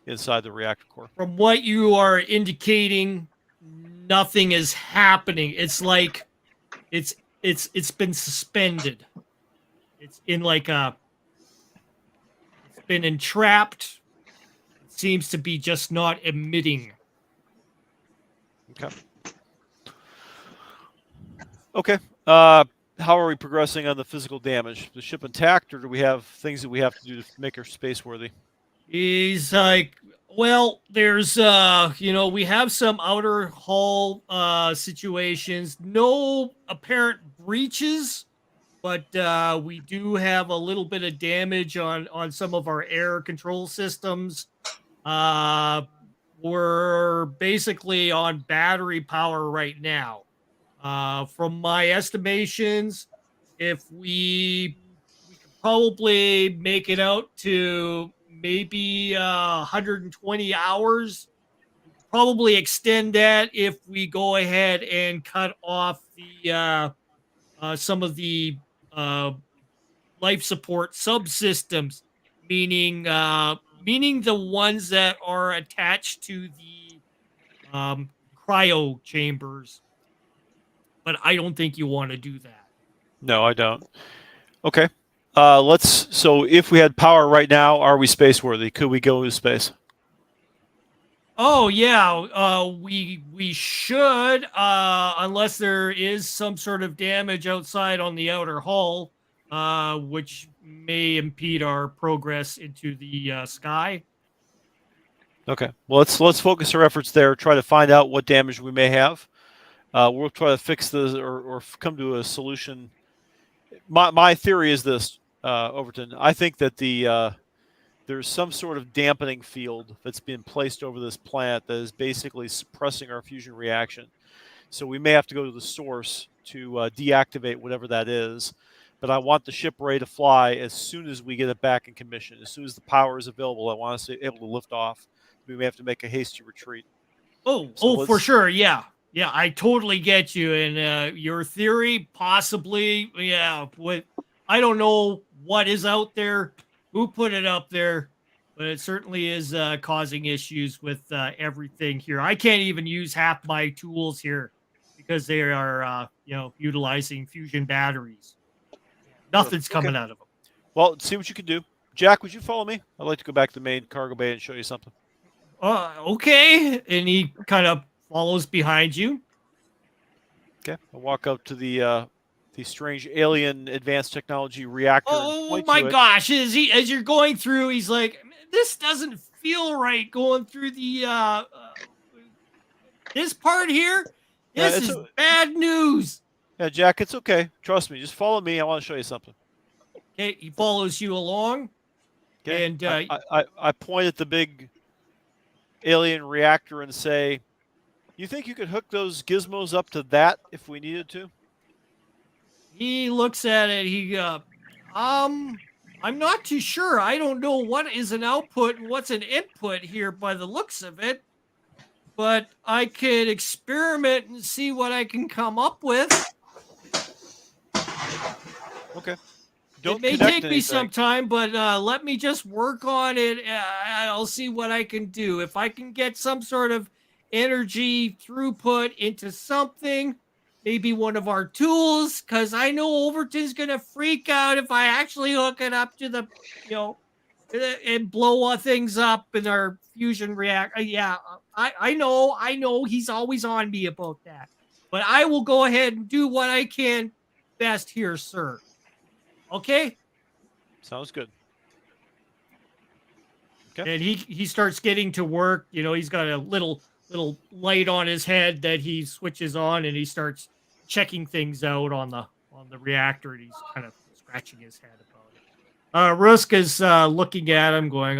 inside the reactor core. From what you are indicating, nothing is happening. It's like it's been suspended. It's in it's been entrapped. It seems to be just not emitting. Okay. Okay. How are we progressing on the physical damage? The ship intact, or do we have things that we have to do to make her space worthy? He's like, well, there's we have some outer hull situations. No apparent breaches, but we do have a little bit of damage on some of our air control systems. We're basically on battery power right now. From my estimations, if we could probably make it out to maybe 120 hours, probably extend that if we go ahead and cut off the some of the life support subsystems, meaning the ones that are attached to the cryo chambers. But I don't think you want to do that. No, I don't. Okay. So if we had power right now, are we space worthy? Could we go to space? Oh yeah, we should, unless there is some sort of damage outside on the outer hull, which may impede our progress into the sky. Okay. Well, let's focus our efforts there. Try to find out what damage we may have. We'll try to fix this or come to a solution. My theory is this, Overton. I think that there's some sort of dampening field that's been placed over this planet that is basically suppressing our fusion reaction. So we may have to go to the source to deactivate whatever that is. But I want the ship ready to fly as soon as we get it back in commission. As soon as the power is available, I want us to be able to lift off. We may have to make a hasty retreat. For sure, yeah. Yeah, I totally get you. And your theory, possibly, yeah. I don't know what is out there, who put it up there, but it certainly is causing issues with everything here. I can't even use half my tools here because they are, utilizing fusion batteries. Nothing's coming out of them. Well, see what you can do. Jack, would you follow me? I'd like to go back to the main cargo bay and show you something. Okay. And he kind of follows behind you. Okay. I'll walk up to the strange alien advanced technology reactor. Oh my gosh. As you're going through, he's like, this doesn't feel right going through the This part here, Yeah, this is bad news. Yeah, Jack, it's okay. Trust me. Just follow me. I want to show you something. Okay, he follows you along, Okay. and I point at the big alien reactor and say, "You think you could hook those gizmos up to that if we needed to?" he looks at it. I'm not too sure. I don't know what is an output and what's an input here by the looks of it, but I could experiment and see what I can come up with. Okay. It may take me some time, but let me just work on it. I'll see what I can do. If I can get some sort of energy throughput into something, maybe one of our tools, because I know Overton's going to freak out if I actually hook it up to the, and blow things up in our fusion reactor. Yeah, I know he's always on me about that. But I will go ahead and do what I can best here, sir. Okay? Sounds good. Okay. And he starts getting to work. He's got a little light on his head that he switches on, and he starts checking things out on the reactor, and he's kind of scratching his head about it. Rusk is looking at him, going,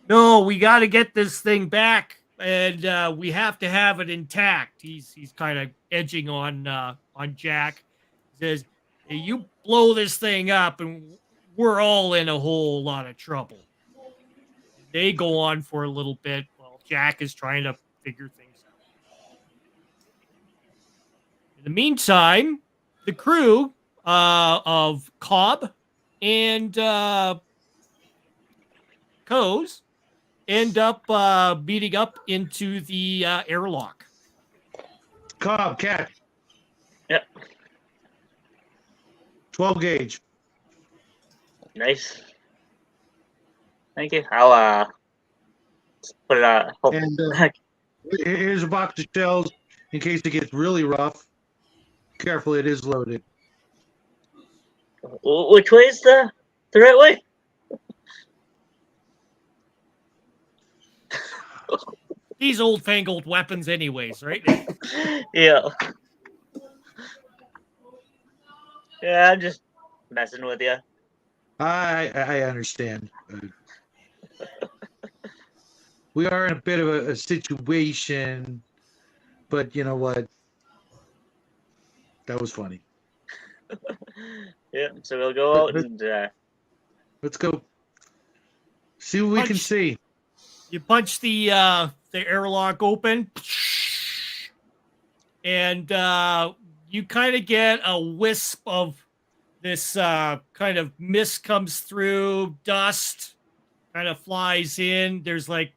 no, we got to get this thing back, and we have to have it intact. He's kind of edging on Jack. He says, hey, you blow this thing up, and we're all in a whole lot of trouble. They go on for a little bit while Jack is trying to figure things out. In the meantime, the crew of Cobb and Coase end up beating up into the airlock. Cobb, catch. Yep. 12 gauge. Nice. Thank you. I'll put it out. And here's a box of shells in case it gets really rough. Careful, it is loaded. Which way is the right way? These old fangled weapons anyways, right? Yeah. Yeah, I'm just messing with you. I understand. We are in a bit of a situation, but you know what? That was funny. Yeah, so we'll go out and let's go see what we can see. You punch the airlock open, and you kind of get a wisp of this kind of mist comes through, dust kind of flies in. There's like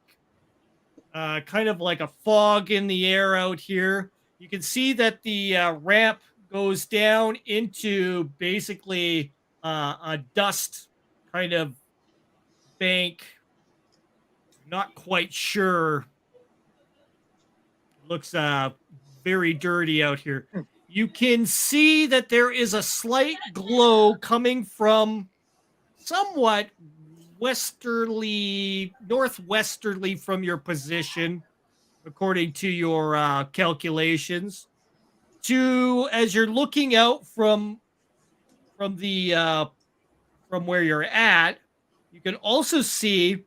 kind of like a fog in the air out here. You can see that the ramp goes down into basically a dust kind of bank. Not quite sure. Looks very dirty out here. You can see that there is a slight glow coming from somewhat northwesterly from your position, according to your calculations. As you're looking out from where you're at, you can also see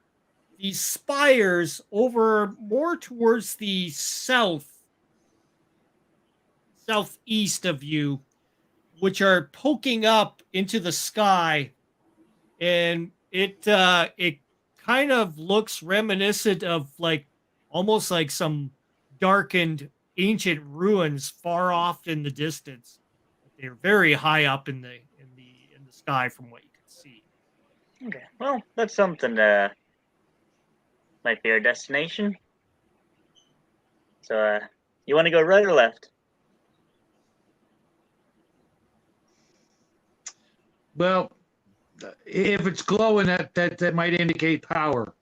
these spires over more towards the southeast of you, which are poking up into the sky, and it kind of looks reminiscent of almost like some darkened ancient ruins far off in the distance. They're very high up in the sky from what you can see. Okay, well, that's something. Might be our destination. So, you want to go right or left? Well, if it's glowing, that might indicate power.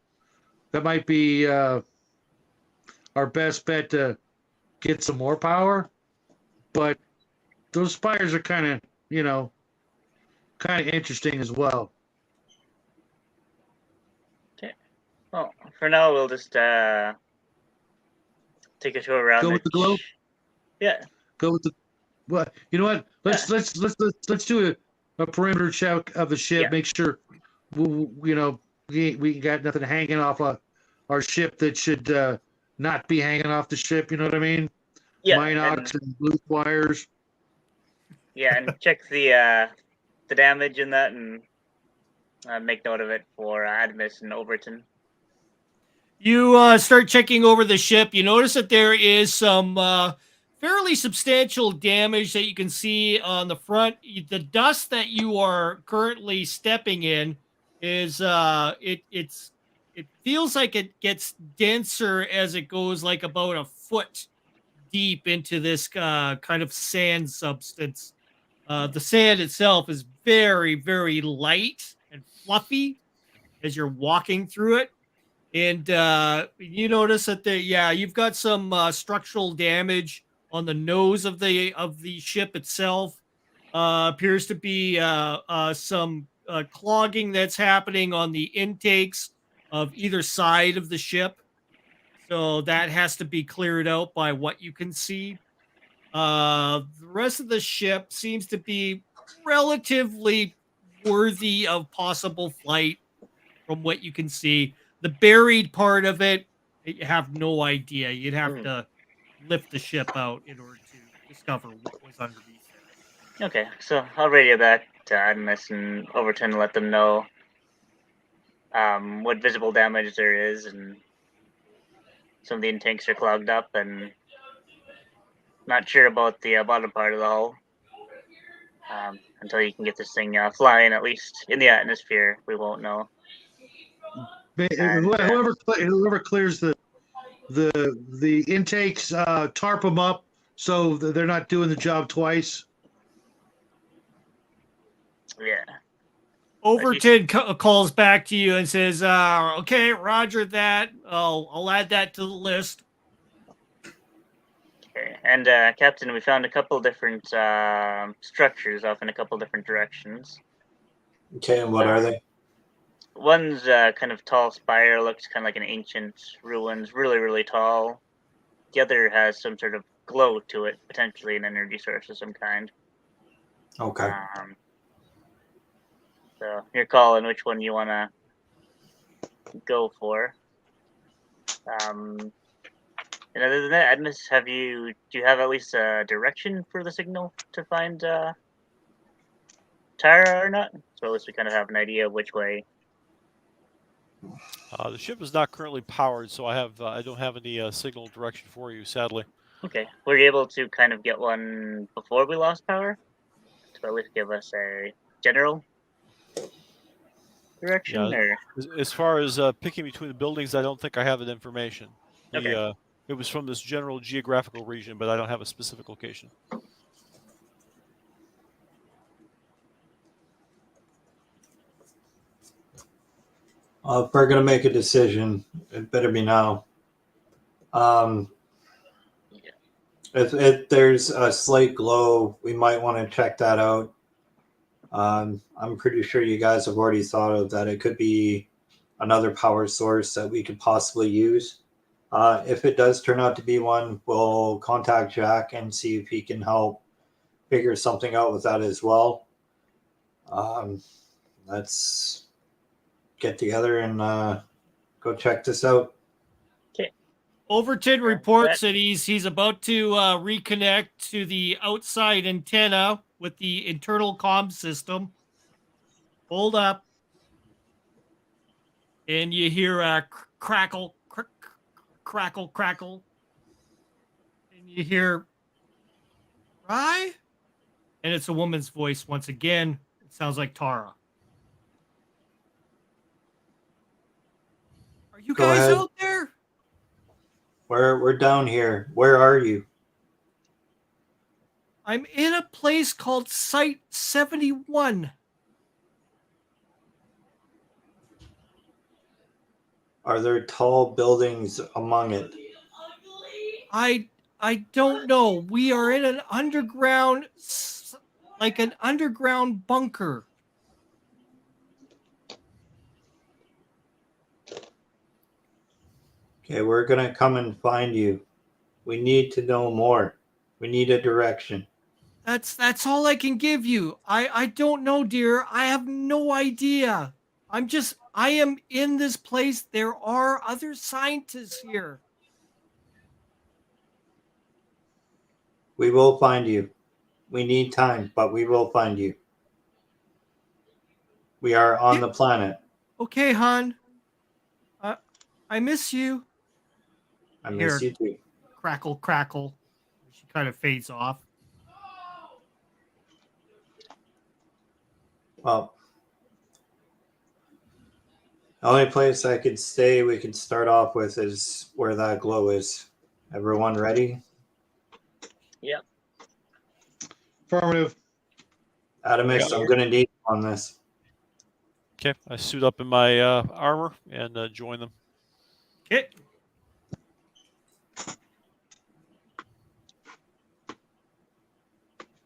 That might be our best bet to get some more power. But those spires are kind of interesting as well. Okay. Well, for now, we'll just take a tour around. Go with the globe. Yeah. Go with the. Well, you know what? Let's do a perimeter check of the ship. Yeah. Make sure we got nothing hanging off our ship that should not be hanging off the ship. You know what I mean? Yeah. Minox and loose wires. Yeah, and check the damage in that and make note of it for Admis and Overton. You start checking over the ship. You notice that there is some fairly substantial damage that you can see on the front. The dust that you are currently stepping in is it feels like it gets denser as it goes, like about a foot deep into this kind of sand substance. The sand itself is very, very light and fluffy as you're walking through it. And you notice that you've got some structural damage on the nose of the ship itself. Appears to be some clogging that's happening on the intakes of either side of the ship. So that has to be cleared out by what you can see. The rest of the ship seems to be relatively worthy of possible flight from what you can see. The buried part of it, you have no idea. You'd have to lift the ship out in order to discover what was underneath there. Okay, so I'll radio back to Admis and Overton and let them know what visible damage there is, and some of the intakes are clogged up, and not sure about the bottom part of the hull. Until you can get this thing flying, at least in the atmosphere, we won't know. And, whoever clears the intakes, tarp them up so that they're not doing the job twice. Yeah. Overton calls back to you and says, "Okay, Roger that. I'll add that to the list." Okay, and Captain, we found a couple different structures off in a couple different directions. Okay, and what are they? One's kind of tall spire, looks kind of like an ancient ruins, really, really tall. The other has some sort of glow to it, potentially an energy source of some kind. Okay. So you're calling which one you want to go for. And other than that, Admis, do you have at least a direction for the signal to find Tara or not? So at least we kind of have an idea of which way. The ship is not currently powered, so I don't have any signal direction for you, sadly. Okay, were you able to kind of get one before we lost power? To at least give us a general direction? Yeah, or as far as picking between the buildings, I don't think I have that information. Okay. It was from this general geographical region, but I don't have a specific location. If we're gonna make a decision, it better be now. If there's a slight glow, we might want to check that out. I'm pretty sure you guys have already thought of that. It could be another power source that we could possibly use. If it does turn out to be one, we'll contact Jack and see if he can help figure something out with that as well. Let's get together and go check this out. Overton reports that he's about to reconnect to the outside antenna with the internal comm system. Hold up. And you hear a crackle, crackle, crackle. And you hear, "Rye?" And it's a woman's voice once again. It sounds like Tara. "Are you Go guys ahead. out there?" We're down here. Where are you? "I'm in a place called Site 71. Are there tall buildings among it? I don't know. We are in an underground, like an underground bunker." Okay, we're gonna come and find you. We need to know more. We need a direction. That's all I can give you. I don't know, dear. I have no idea. I am in this place. There are other scientists here. We will find you. We need time, but we will find you. We are on the planet. Okay, hon. I miss you. I miss you too. Crackle, crackle. She kind of fades off. Well, the only place I could stay we could start off with is where that glow is. Everyone ready? Yep. Affirmative. Adamus, I'm going to need you on this. Okay, I suit up in my armor and join them. Okay.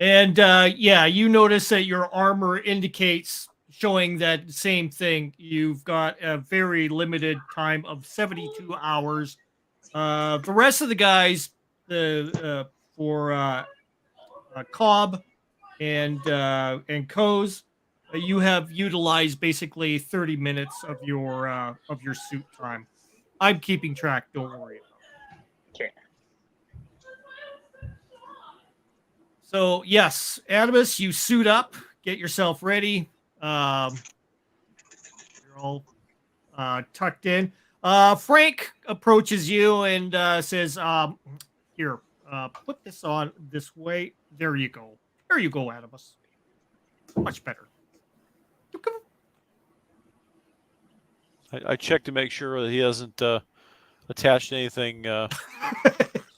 And yeah, you notice that your armor indicates showing that same thing. You've got a very limited time of 72 hours. The rest of the guys, for Cobb and 𝙍𝙍𝘼𝙑𝙀𝙍, you have utilized basically 30 minutes of your suit time. I'm keeping track. Don't worry about it. Okay. So yes, Adamus, you suit up, get yourself ready. You're all tucked in. Frank approaches you and says, "Here, put this on this way. There you go. There you go, Adamus. Much better." I check to make sure that he hasn't attached anything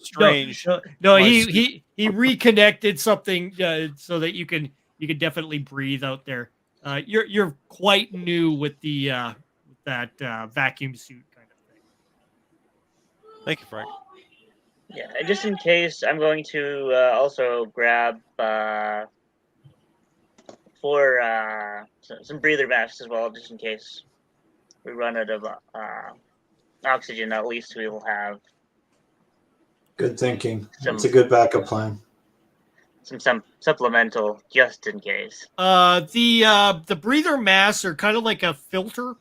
strange. No, he reconnected something so that you can definitely breathe out there. You're quite new with the that vacuum suit kind of thing. Thank you, Frank. Yeah, just in case, I'm going to also grab some breather masks as well, just in case we run out of oxygen. At least we will have Good thinking. It's a good backup plan. some supplemental just in case. The breather masks are kind of like a filter.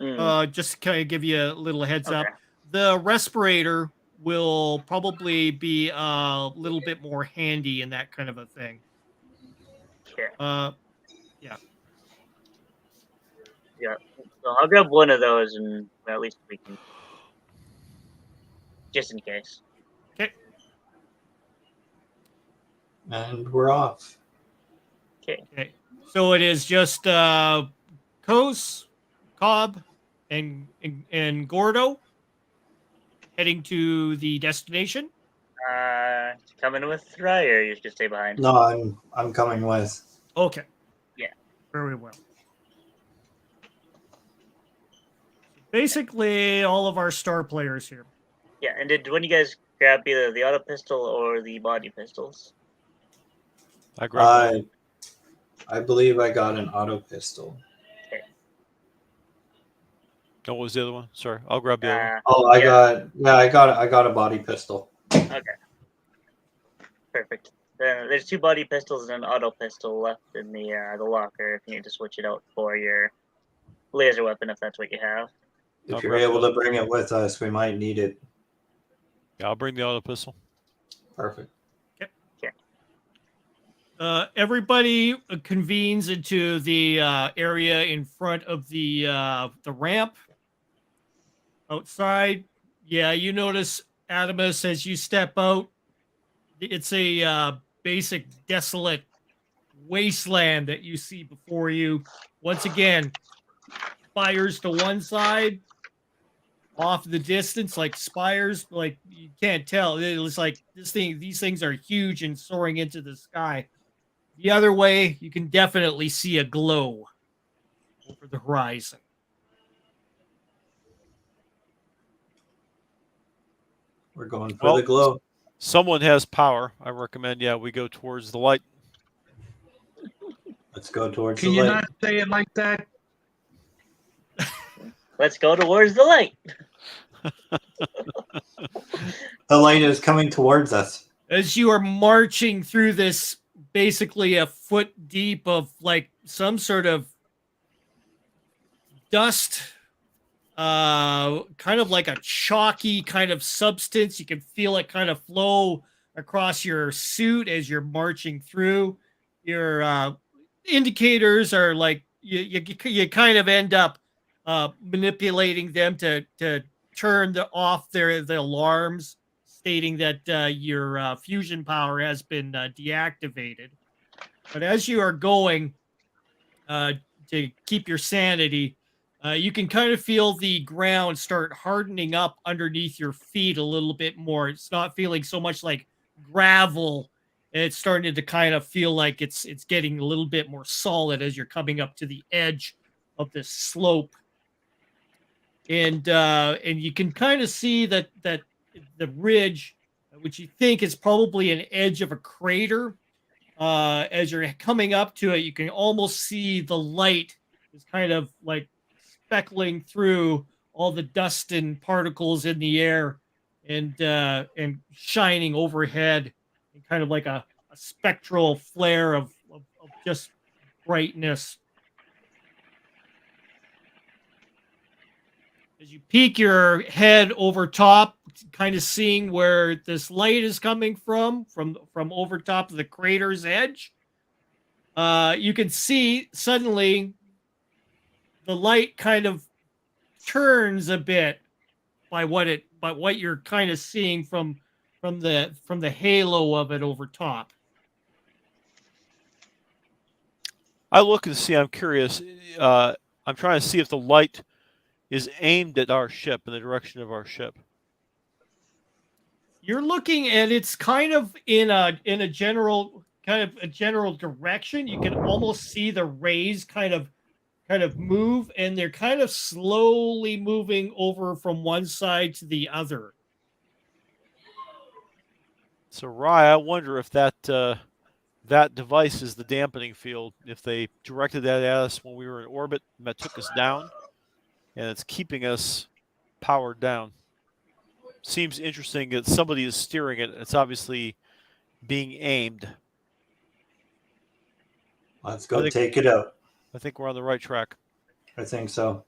Mm. Just to kind of give you a little heads up. Okay. The respirator will probably be a little bit more handy in that kind of a thing. Okay. Yeah. Yeah. So I'll grab one of those, and at least we can, just in case. Okay. And we're off. Okay. So it is just 𝙍𝙍𝘼𝙑𝙀𝙍, Cobb, and Gordo heading to the destination. Coming with Rye, or you just stay behind? No, I'm coming with. Okay. Yeah. Very well. Basically, all of our star players here. Yeah, and did one of you guys grab either the auto pistol or the body pistols? I grabbed one. I believe I got an auto pistol. Oh, what was the other one? Sorry, I'll grab the other one. Oh, I got a body pistol. Okay. Perfect. Then there's 2 body pistols and an auto pistol left in the locker if you need to switch it out for your laser weapon, if that's what you have. If I'll you're grab able the- to bring it with us, we might need it. Yeah, I'll bring the auto pistol. Perfect. Everybody convenes into the area in front of the ramp outside. Yeah, you notice, Adamus, as you step out, it's a basic desolate wasteland that you see before you. Once again, spires to one side, off the distance, like spires, like you can't tell. It was like these things are huge and soaring into the sky. The other way, you can definitely see a glow over the horizon. We're going for the glow. Someone has power. I recommend, we go towards the light. Let's go towards Can the you light. not say it like that? Let's go towards the light. The light is coming towards us. As you are marching through this, basically a foot deep of like some sort of dust, kind of like a chalky kind of substance. You can feel it kind of flow across your suit as you're marching through. Your indicators are like you kind of end up manipulating them to turn off the alarms, stating that your fusion power has been deactivated. But as you are going to keep your sanity, you can kind of feel the ground start hardening up underneath your feet a little bit more. It's not feeling so much like gravel. It's starting to kind of feel like it's getting a little bit more solid as you're coming up to the edge of this slope. And you can kind of see that the ridge, which you think is probably an edge of a crater, as you're coming up to it, you can almost see the light is kind of like speckling through all the dust and particles in the air, and shining overhead, and kind of like a spectral flare of just brightness. As you peek your head over top, kind of seeing where this light is coming from over top of the crater's edge, you can see suddenly the light kind of turns a bit by what you're kind of seeing from the halo of it over top. I look and see. I'm curious. I'm trying to see if the light is aimed at our ship, in the direction of our ship. You're looking, and it's kind of in a general direction. You can almost see the rays kind of move, and they're kind of slowly moving over from one side to the other. So, Rye, I wonder if that device is the dampening field. If they directed that at us when we were in orbit, and that took us down, and it's keeping us powered down. Seems interesting that somebody is steering it. It's obviously being aimed. Let's go take it out. I think we're on the right track. I think so.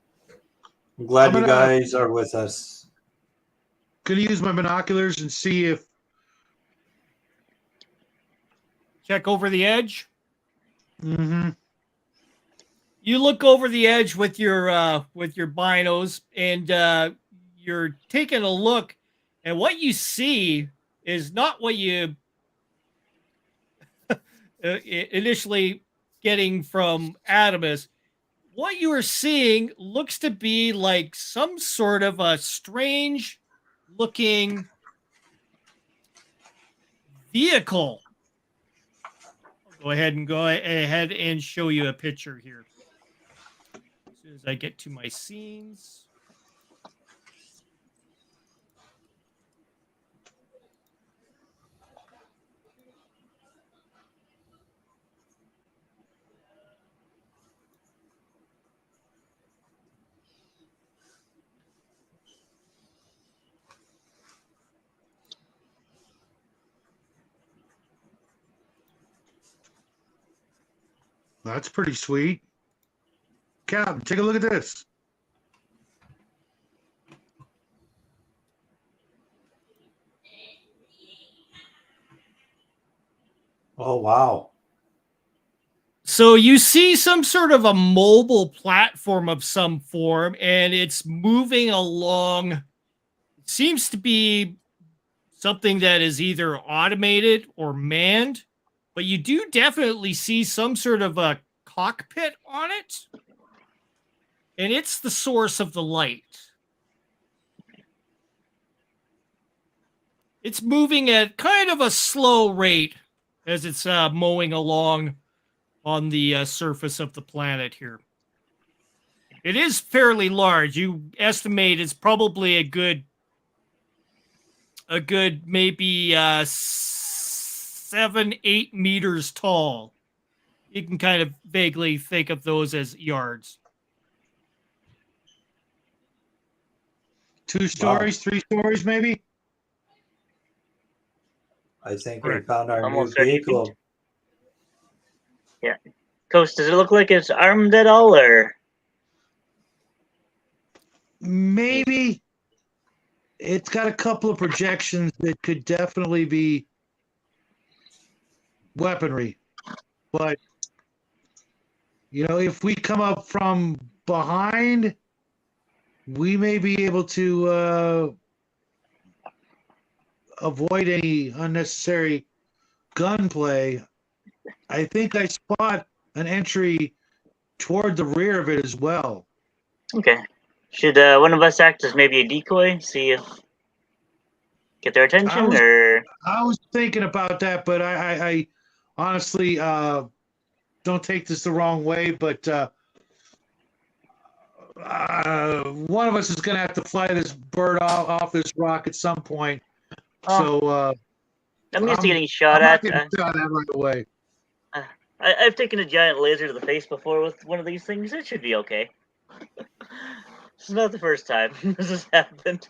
I'm glad you guys are with us. Gonna use my binoculars and see if. Check over the edge. Mm-hmm. You look over the edge with your binos, and you're taking a look, and what you see is not what you initially getting from Adamus. What you are seeing looks to be like some sort of a strange looking vehicle. I'll go ahead and show you a picture here. As soon as I get to my scenes. That's pretty sweet. Captain, take a look at this. Oh, wow. So you see some sort of a mobile platform of some form, and it's moving along. It seems to be something that is either automated or manned, but you do definitely see some sort of a cockpit on it, and it's the source of the light. It's moving at kind of a slow rate as it's mowing along on the surface of the planet here. It is fairly large. You estimate it's probably a good maybe 7-8 meters tall. You can kind of vaguely think of those as yards. 2 stories, 3 stories, maybe? I think we Correct. found our new Almost 30 feet. vehicle. Yeah. Coast, does it look like it's armed at all, or? Maybe it's got a couple of projections that could definitely be weaponry, but if we come up from behind, we may be able to avoid any unnecessary gunplay. I think I spot an entry toward the rear of it as well. Okay. Should one of us act as maybe a decoy, see if get their attention, or? I was thinking about that, but I honestly don't take this the wrong way, but one of us is going to have to fly this bird off this rock at some point. So I'm used to getting shot I'm at. not getting shot at right away. I've taken a giant laser to the face before with one of these things. It should be okay. It's not the first time this has happened.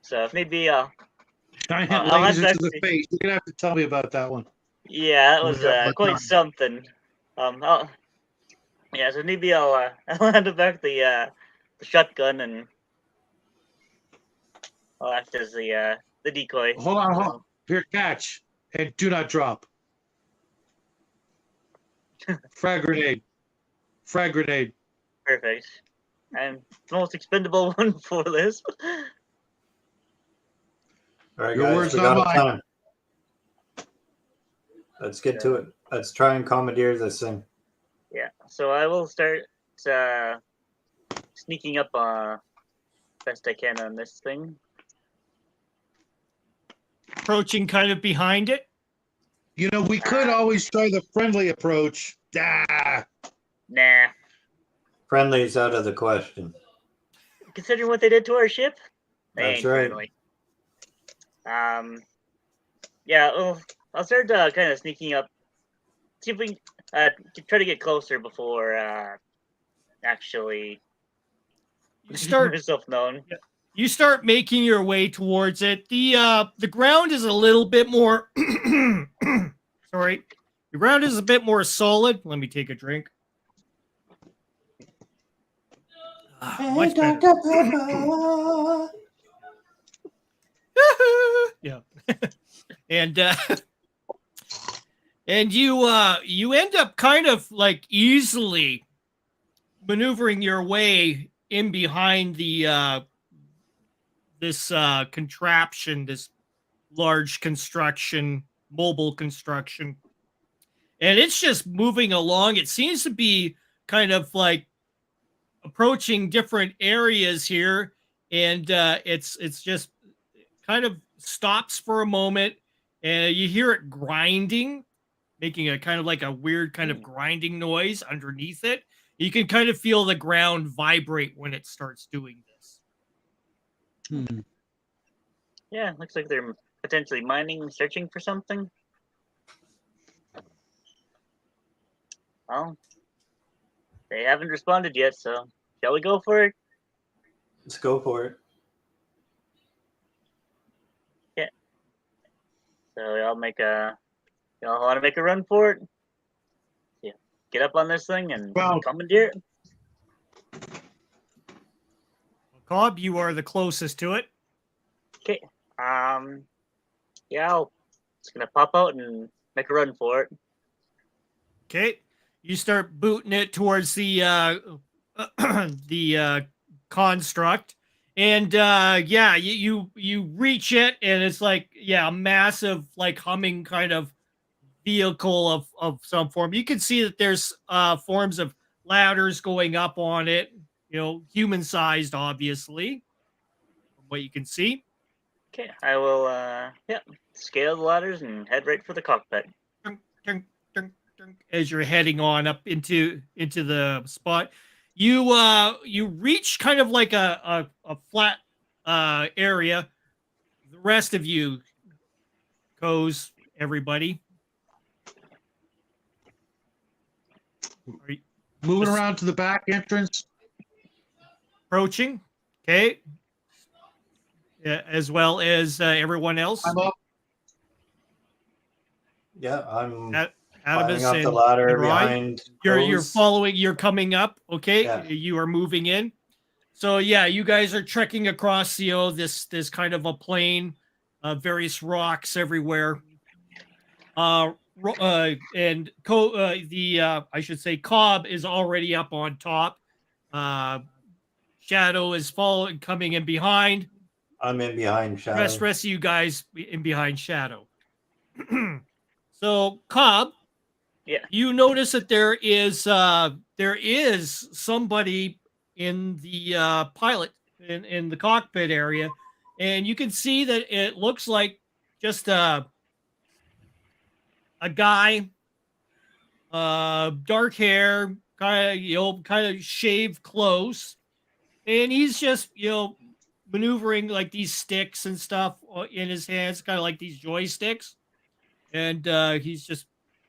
So maybe Giant I'll have laser to to the actually- face. You're going to have to tell me about that one. yeah, that was Yeah, quite something. Yeah, so maybe I'll hand back the shotgun, and I'll act as the decoy. Hold on. Here, catch. And do not drop. Frag grenade. Frag grenade. Perfect. And the most expendable one for this. All right, Your guys, words, we not got a mine. plan. Let's get to it. Let's try and commandeer this thing. Yeah, so I will start sneaking up best I can on this thing. Approaching kind of behind it. We could always try the friendly approach. Ah. Nah. Friendly's out of the question. Considering what they did to our ship, they That's ain't right. friendly. Yeah, well, I'll start kind of sneaking up. See if we can try to get closer before actually You start myself known. you start making your way towards it. The ground is a little bit more sorry. The ground is a bit more solid. Let me take a drink. Much better. Yeah. And and you end up kind of like easily maneuvering your way in behind the this contraption, this large construction, mobile construction. And it's just moving along. It seems to be kind of like approaching different areas here, and it's just kind of stops for a moment, and you hear it grinding, making a kind of like a weird kind of grinding noise underneath it. You can kind of feel the ground vibrate when it starts doing this. Yeah, looks like they're potentially mining, searching for something. Well, they haven't responded yet, so shall we go for it? Let's go for it. Yeah. So y'all want to make a run for it? Yeah. Get up on this thing and commandeer it. Cobb, you are the closest to it. Okay. Yeah, I'll just gonna pop out and make a run for it. Okay. You start booting it towards the the construct, and yeah, you reach it, and it's like a massive like humming kind of vehicle of some form. You can see that there's forms of ladders going up on it, human sized, obviously, from what you can see. Okay, I will scale the ladders and head right for the cockpit. As you're heading on up into the spot, you reach kind of like a flat area. The rest of you, everybody, are you Moving around to the back entrance. approaching? Okay. Yeah, as well as everyone else. I'm up. Yeah, I'm Adam climbing is up the and ladder Ryan. behind. You're Rose. following. You're coming up. Okay, Yeah. you are moving in. So yeah, you guys are trekking across, this kind of a plain, various rocks everywhere. And I should say Cobb is already up on top. Shadow is following, coming in behind. I'm in behind Shadow. Rest of you guys in behind Shadow. So Cobb, Yeah. you notice that there is somebody in the pilot in the cockpit area, and you can see that it looks like just a guy, dark hair, kind of shaved close, and he's just maneuvering like these sticks and stuff in his hands, kind of like these joysticks, and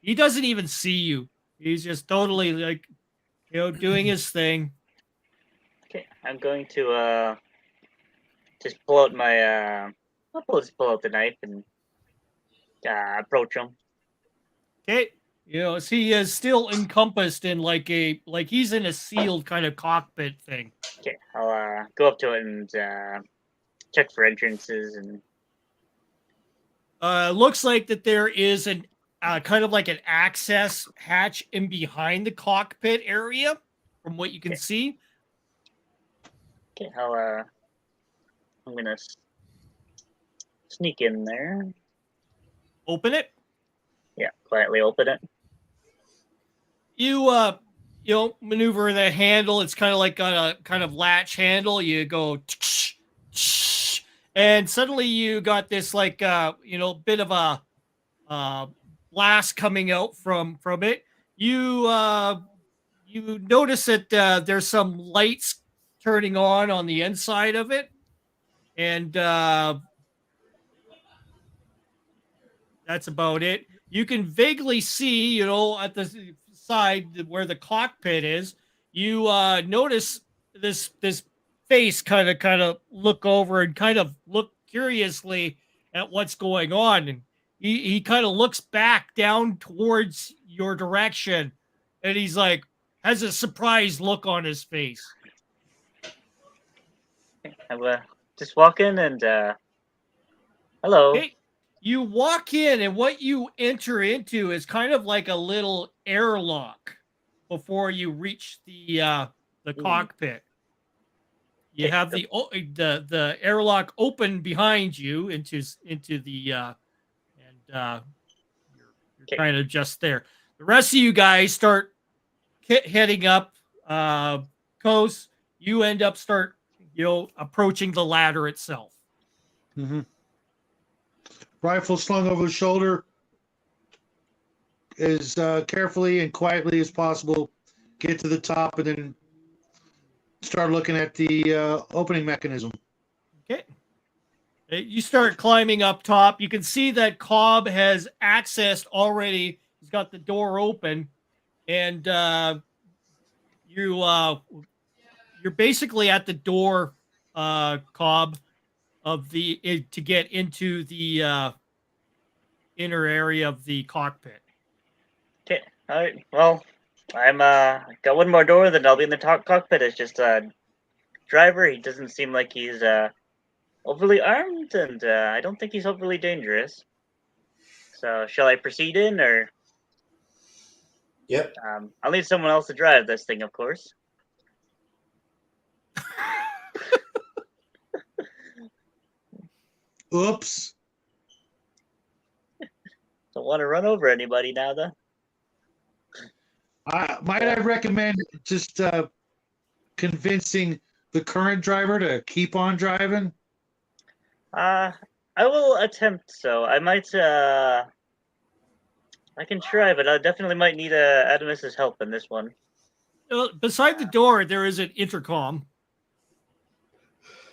he doesn't even see you. He's just totally like doing his thing. Okay, I'm going to just pull out my I'll just pull out the knife and approach him. Okay. He is still encompassed in like he's in a sealed kind of cockpit thing. Okay, I'll go up to it and check for entrances and. Looks like that there is an kind of like an access hatch in behind the cockpit area, from what you can see. Okay, I'm gonna sneak in there. Open it. Yeah, quietly open it. You maneuver the handle. It's kind of like a kind of latch handle. You go, and suddenly you got this like bit of a blast coming out from it. You notice that there's some lights turning on the inside of it, and that's about it. You can vaguely see, at the side where the cockpit is, you notice this face kind of look over and kind of look curiously at what's going on, and he kind of looks back down towards your direction, and he's like has a surprised look on his face. I just walk in and hello. Okay. You walk in, and what you enter into is kind of like a little airlock before you reach the cockpit. You have the airlock open behind you into the you're kind of just there. The rest of you guys start heading up coast. You end up approaching the ladder itself. Mm-hmm. Rifle slung over the shoulder, as carefully and quietly as possible. Get to the top and then start looking at the opening mechanism. Okay. You start climbing up top. You can see that Cobb has accessed already. He's got the door open, and you're basically at the door, Cobb, to get into the inner area of the cockpit. Okay, all right. Well, I'm got one more door, then I'll be in the cockpit. It's just a driver. He doesn't seem like he's overly armed, and I don't think he's overly dangerous. So, shall I proceed in, or? Yep. I'll need someone else to drive this thing, of course. Oops. Don't want to run over anybody now, though. Might I recommend just convincing the current driver to keep on driving? I will attempt so. I might, I can try, but I definitely might need Adamus's help in this one. Beside the door, there is an intercom.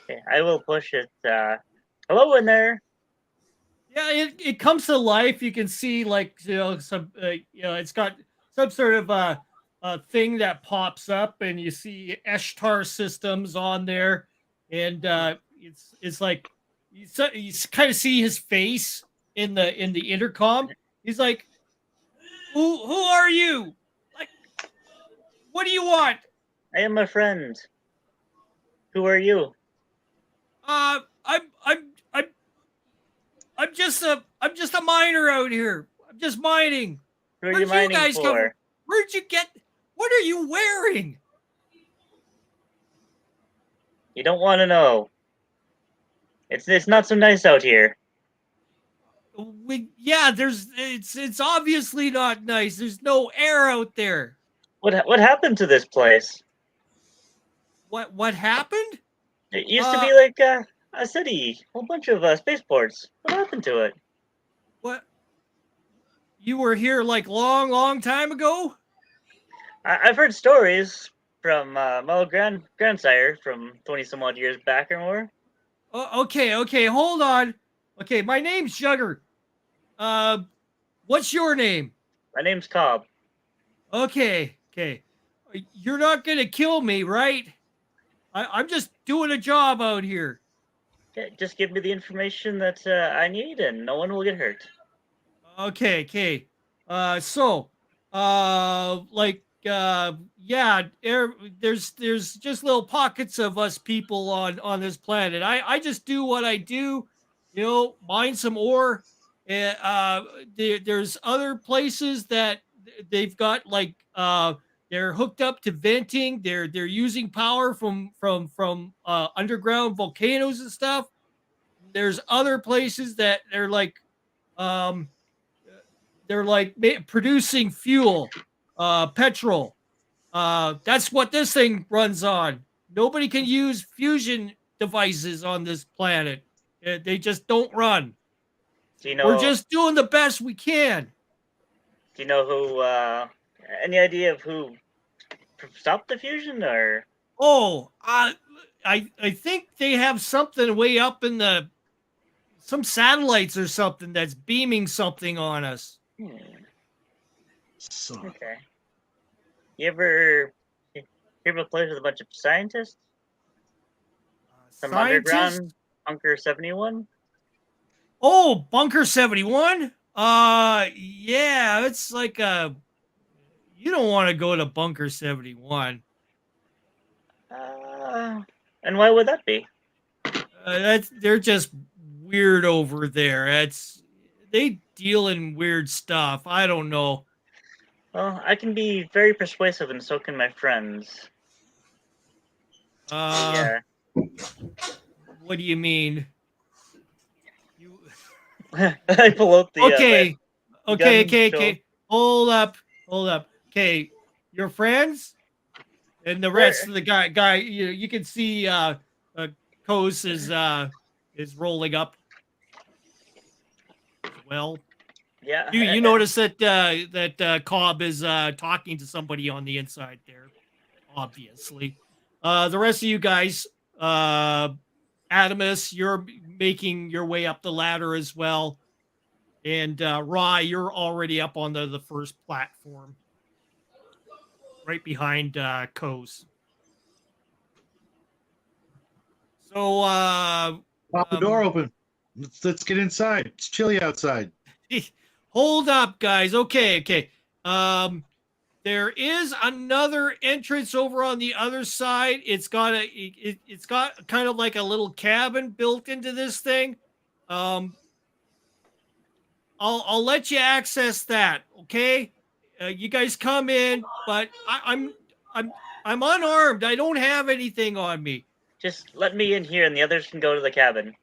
Okay, I will push it. Hello in there. Yeah, it comes to life. You can see some it's got some sort of a thing that pops up, and you see Eshtar Systems on there, and it's like you kind of see his face in the intercom, He's like, who are you? Like, what do you want? I am a friend. Who are you? I'm just a miner out here. I'm just mining. Who are Where'd you mining guys come from? for? Where'd you get? What are you wearing? You don't want to know. It's not so nice out here. It's obviously not nice. There's no air out there. What happened to this place? What happened? It used to be like a city, a whole bunch of spaceports. What happened to it? What? You were here like long time ago? I've heard stories from my old grandsire from 20 some odd years back or more. Okay, hold on. Okay, my name's Jugger. What's your name? My name's Cobb. Okay. You're not gonna kill me, right? I'm just doing a job out here. Yeah, just give me the information that I need, and no one will get hurt. Okay. There's just little pockets of us people on this planet. I just do what I do, mine some ore. There's other places that they've got they're hooked up to venting. They're using power from underground volcanoes and stuff. There's other places that um they're producing fuel, petrol. That's what this thing runs on. Nobody can use fusion devices on this planet. They just don't run. We're just doing the best we can. Do you know who? Any idea of who stopped the fusion, or? I think they have something way up in some satellites or something that's beaming something on us. Okay. You ever hear of a place with a bunch of scientists? Some underground Bunker 71? Oh, Bunker 71? Yeah, it's like you don't want to go to Bunker 71. And why would that be? They're just weird over there. They deal in weird stuff. I don't know. Well, I can be very persuasive, and so can my friends. Yeah. What do you mean? I pull out the. Okay. Hold up. Okay, your friends and the rest of the guy. You can see Kos is rolling up. Well, yeah. You notice that Cobb is talking to somebody on the inside there, obviously. The rest of you guys, Adamus, you're making your way up the ladder as well. And Rye, you're already up on the first platform, right behind Kos. So pop the door open. Let's get inside. It's chilly outside. Hold up, guys. Okay. There is another entrance over on the other side. It's got kind of like a little cabin built into this thing. I'll let you access that. Okay, you guys come in, but I'm unarmed. I don't have anything on me. Just let me in here, and the others can go to the cabin.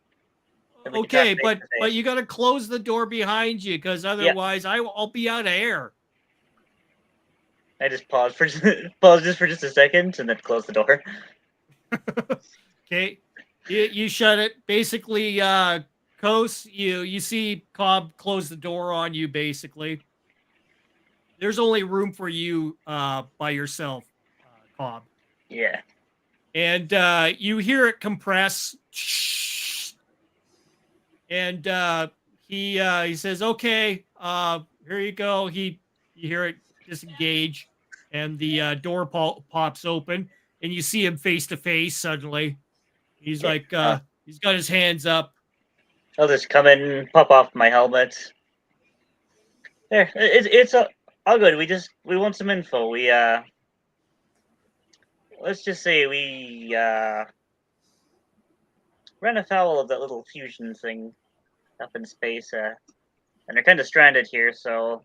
Okay, but you got to close the door behind you, because otherwise I'll be out of air. I just pause for just a second and then close the door. Okay, you shut it. Basically, Kos, you see Cobb close the door on you. Basically, there's only room for you by yourself, Cobb. Yeah. And you hear it compress. And he says, "Okay, here you go." You hear it disengage, and the door pops open, and you see him face to face. Suddenly, he's like, he's got his hands up. I'll just come in and pop off my helmet. There, it's all good. We want some info. We let's just say we ran afoul of that little fusion thing up in space, and they're kind of stranded here. So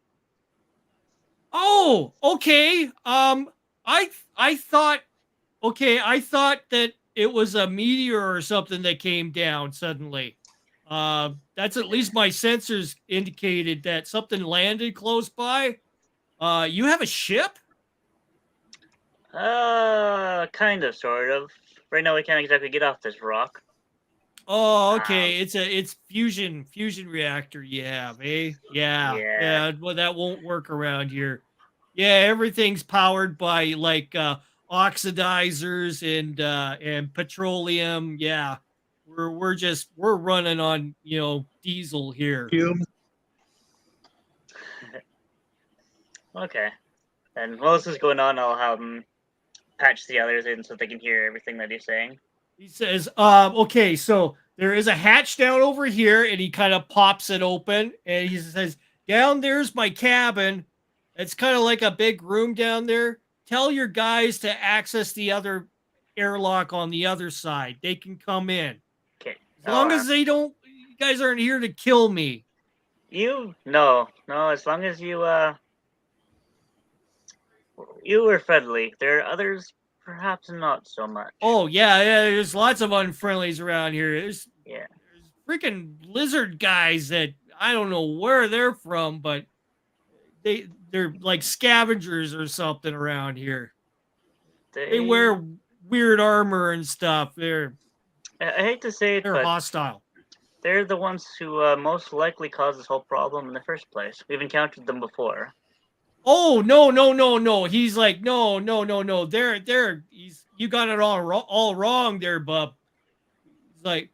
Oh, okay. I thought I thought that it was a meteor or something that came down suddenly. That's at least my sensors indicated that something landed close by. You have a ship? kind of, sort of. Right now, we can't exactly get off this rock. Oh, okay. It's fusion reactor you have, eh? Yeah. Yeah. Yeah. Well, that won't work around here. Yeah, everything's powered by like oxidizers and petroleum. Yeah. We're running on, diesel here. Fumes. Okay. And while this is going on, I'll have him patch the others in so they can hear everything that he's saying. He says, okay, so there is a hatch down over here, and he kind of pops it open, and he says, down there's my cabin. It's kind of like a big room down there. Tell your guys to access the other airlock on the other side. They can come in. Okay. As long as you guys aren't here to kill me. No, as long as you were friendly. There are others, perhaps not so much. Oh, yeah, there's lots of unfriendlies around here. There's freaking lizard guys that I don't know where they're from, but they're like scavengers or something around here. They wear weird armor and stuff. I hate to say it, they're but hostile. they're the ones who most likely caused this whole problem in the first place. We've encountered them before. Oh, no. He's like, no. You got it all wrong there, bub. He's like,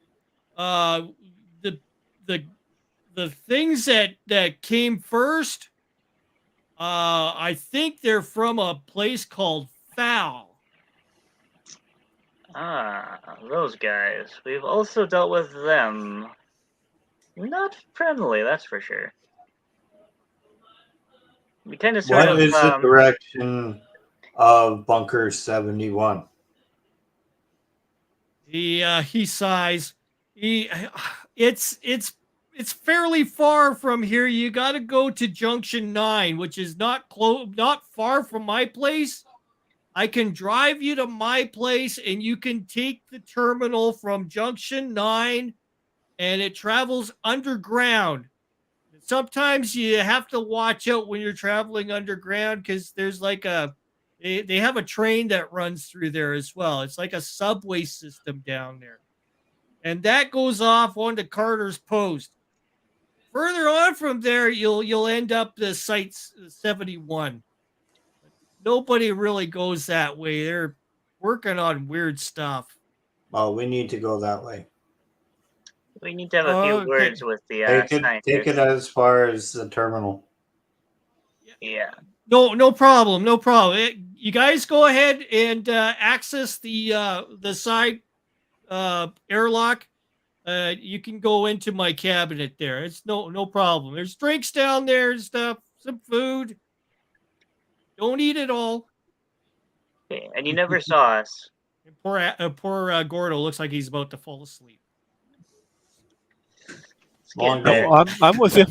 the things that came first, I think they're from a place called Foul. Those guys. We've also dealt with them. Not friendly, that's for sure. We kind of sort What of. is the direction of Bunker 71? He sighs. It's fairly far from here. You got to go to Junction 9, which is not far from my place. I can drive you to my place, and you can take the terminal from Junction 9, and it travels underground. Sometimes you have to watch out when you're traveling underground because there's like they have a train that runs through there as well. It's like a subway system down there. And that goes off onto Carter's Post. Further on from there, you'll end up the Site 71. Nobody really goes that way. They're working on weird stuff. Oh, we need to go that way. We need to have a few words with the Take it as far as the terminal. Yeah. No problem. You guys go ahead and access the side airlock. You can go into my cabinet there. It's no problem. There's drinks down there and stuff, some food. Don't eat it all. Okay. And you never saw us. And poor Gordo looks like he's about to fall asleep. Long day. I'm with you.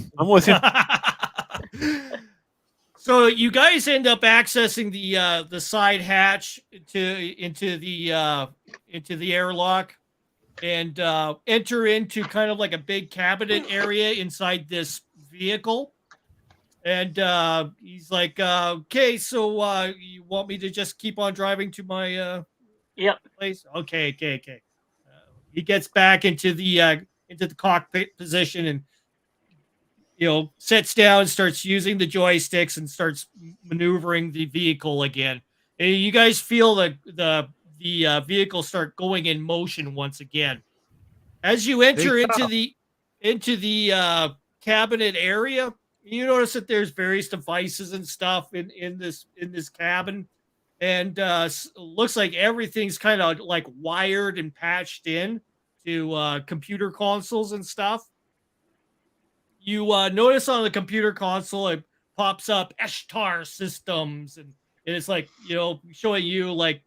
So you guys end up accessing the side hatch into the airlock and enter into kind of like a big cabinet area inside this vehicle. And he's like, okay, so you want me to just keep on driving to my place? Okay. He gets back into the cockpit position and sits down, starts using the joysticks and starts maneuvering the vehicle again. And you guys feel the vehicle start going in motion once again. As you enter into the cabinet area, you notice that there's various devices and stuff in this cabin, and looks like everything's kind of like wired and patched in to computer consoles and stuff. You notice on the computer console pops up Eshtar systems, and it's like, showing you like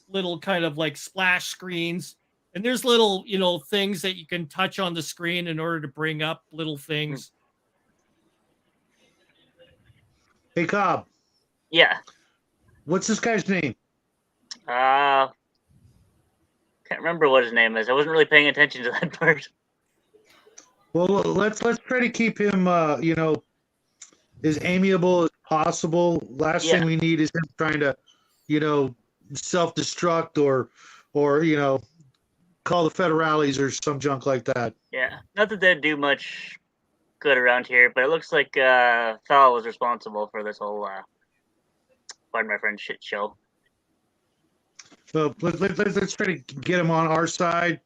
little kind of like splash screens, and there's little things that you can touch on the screen in order to bring up little things. Hey, Cobb, Yeah. what's this guy's name? Can't remember what his name is. I wasn't really paying attention to that part. Well, let's try to keep him, as amiable as possible. Last thing we need is him trying to, self-destruct or call the federales or some junk like that. Yeah, not that they'd do much good around here, but it looks like Thal was responsible for this whole, pardon my French, shit show. So let's try to get him on our side.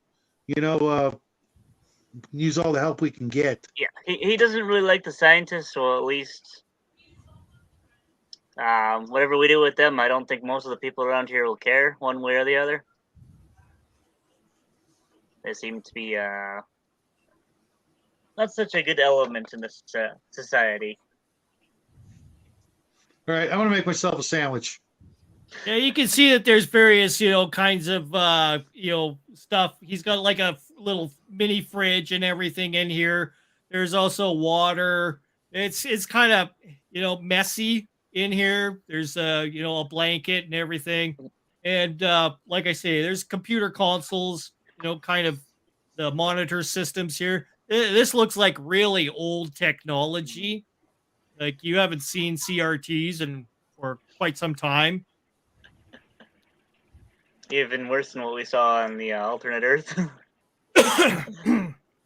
Use all the help we can get. Yeah, he doesn't really like the scientists, so at least whatever we do with them, I don't think most of the people around here will care one way or the other. They seem to be not such a good element in this society. All right, I'm gonna make myself a sandwich. Yeah, you can see that there's various, kinds of, stuff. He's got like a little mini fridge and everything in here. There's also water. It's kind of, messy in here. There's a blanket and everything. And like I say, there's computer consoles, kind of the monitor systems here. This looks like really old technology. Like you haven't seen CRTs for quite some time. Even worse than what we saw on the alternate Earth.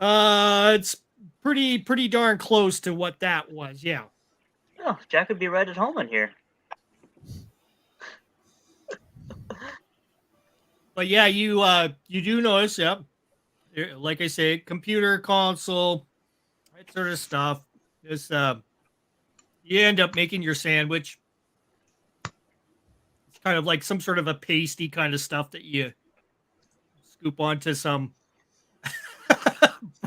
It's pretty darn close to what that was. Yeah. Oh, Jack would be right at home in here. But yeah, you do notice, yep. Like I say, computer console, that sort of stuff. Just you end up making your sandwich. It's kind of like some sort of a pasty kind of stuff that you scoop onto some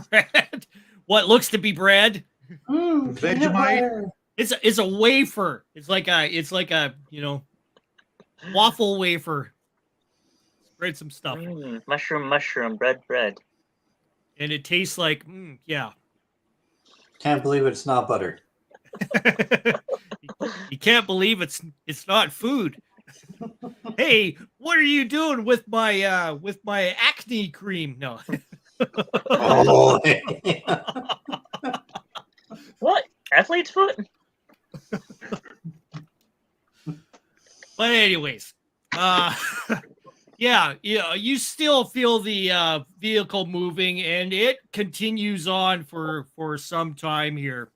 bread. What looks to be bread. Vegemite. It's a wafer. It's like a waffle wafer. Spread some stuff. Mushroom, bread. And it tastes like, yeah. Can't believe it's not butter. You can't believe it's not food. Hey, what are you doing with my acne cream? No. Oh. What? Athlete's foot? But anyways, yeah, you still feel the vehicle moving, and it continues on for some time here.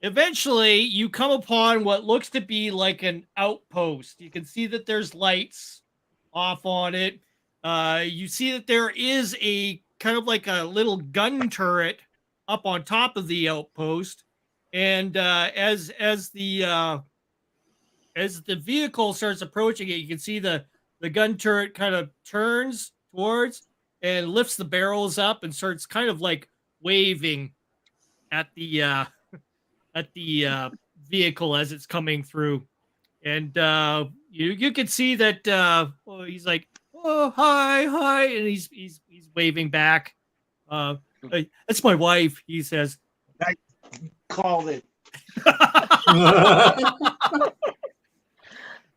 Eventually, you come upon what looks to be like an outpost. You can see that there's lights off on it. You see that there is a kind of like a little gun turret up on top of the outpost, and as the vehicle starts approaching it, you can see the gun turret kind of turns towards and lifts the barrels up and starts kind of like waving at the vehicle as it's coming through. And you can see that he's like, "Oh, hi," and he's waving back. That's my wife, he says. I called it.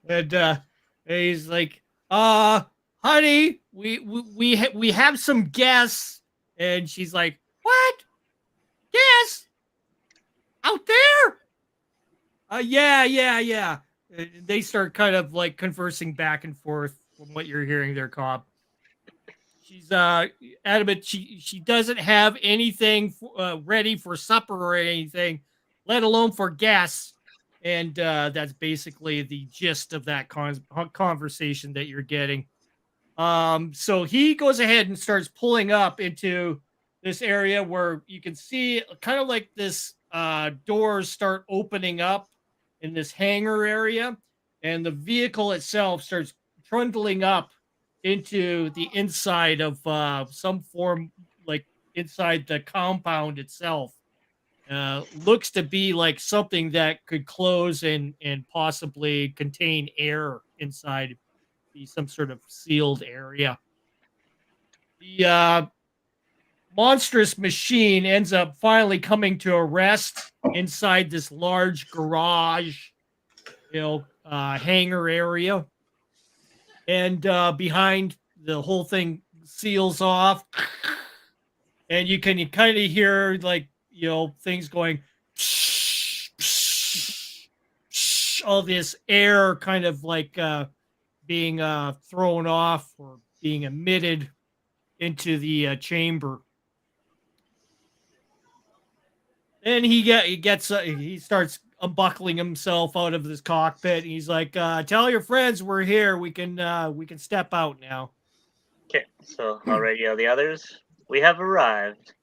And he's like, honey, we have some guests. And she's like, what? Guests? Out there? Yeah. They start kind of like conversing back and forth from what you're hearing there, Cobb. She's adamant she doesn't have anything ready for supper or anything, let alone for guests. And that's basically the gist of that conversation that you're getting. So he goes ahead and starts pulling up into this area where you can see kind of like this doors start opening up in this hangar area, and the vehicle itself starts trundling up into the inside of some form, like inside the compound itself. Looks to be like something that could close and possibly contain air inside, be some sort of sealed area. The monstrous machine ends up finally coming to a rest inside this large garage, hangar area. And behind, the whole thing seals off. And you kind of hear, like, things going, all this air kind of like being thrown off or being emitted into the chamber. And he starts unbuckling himself out of this cockpit. And he's like, "Tell your friends we're here. We can step out now." Okay, so I'll radio the others. We have arrived.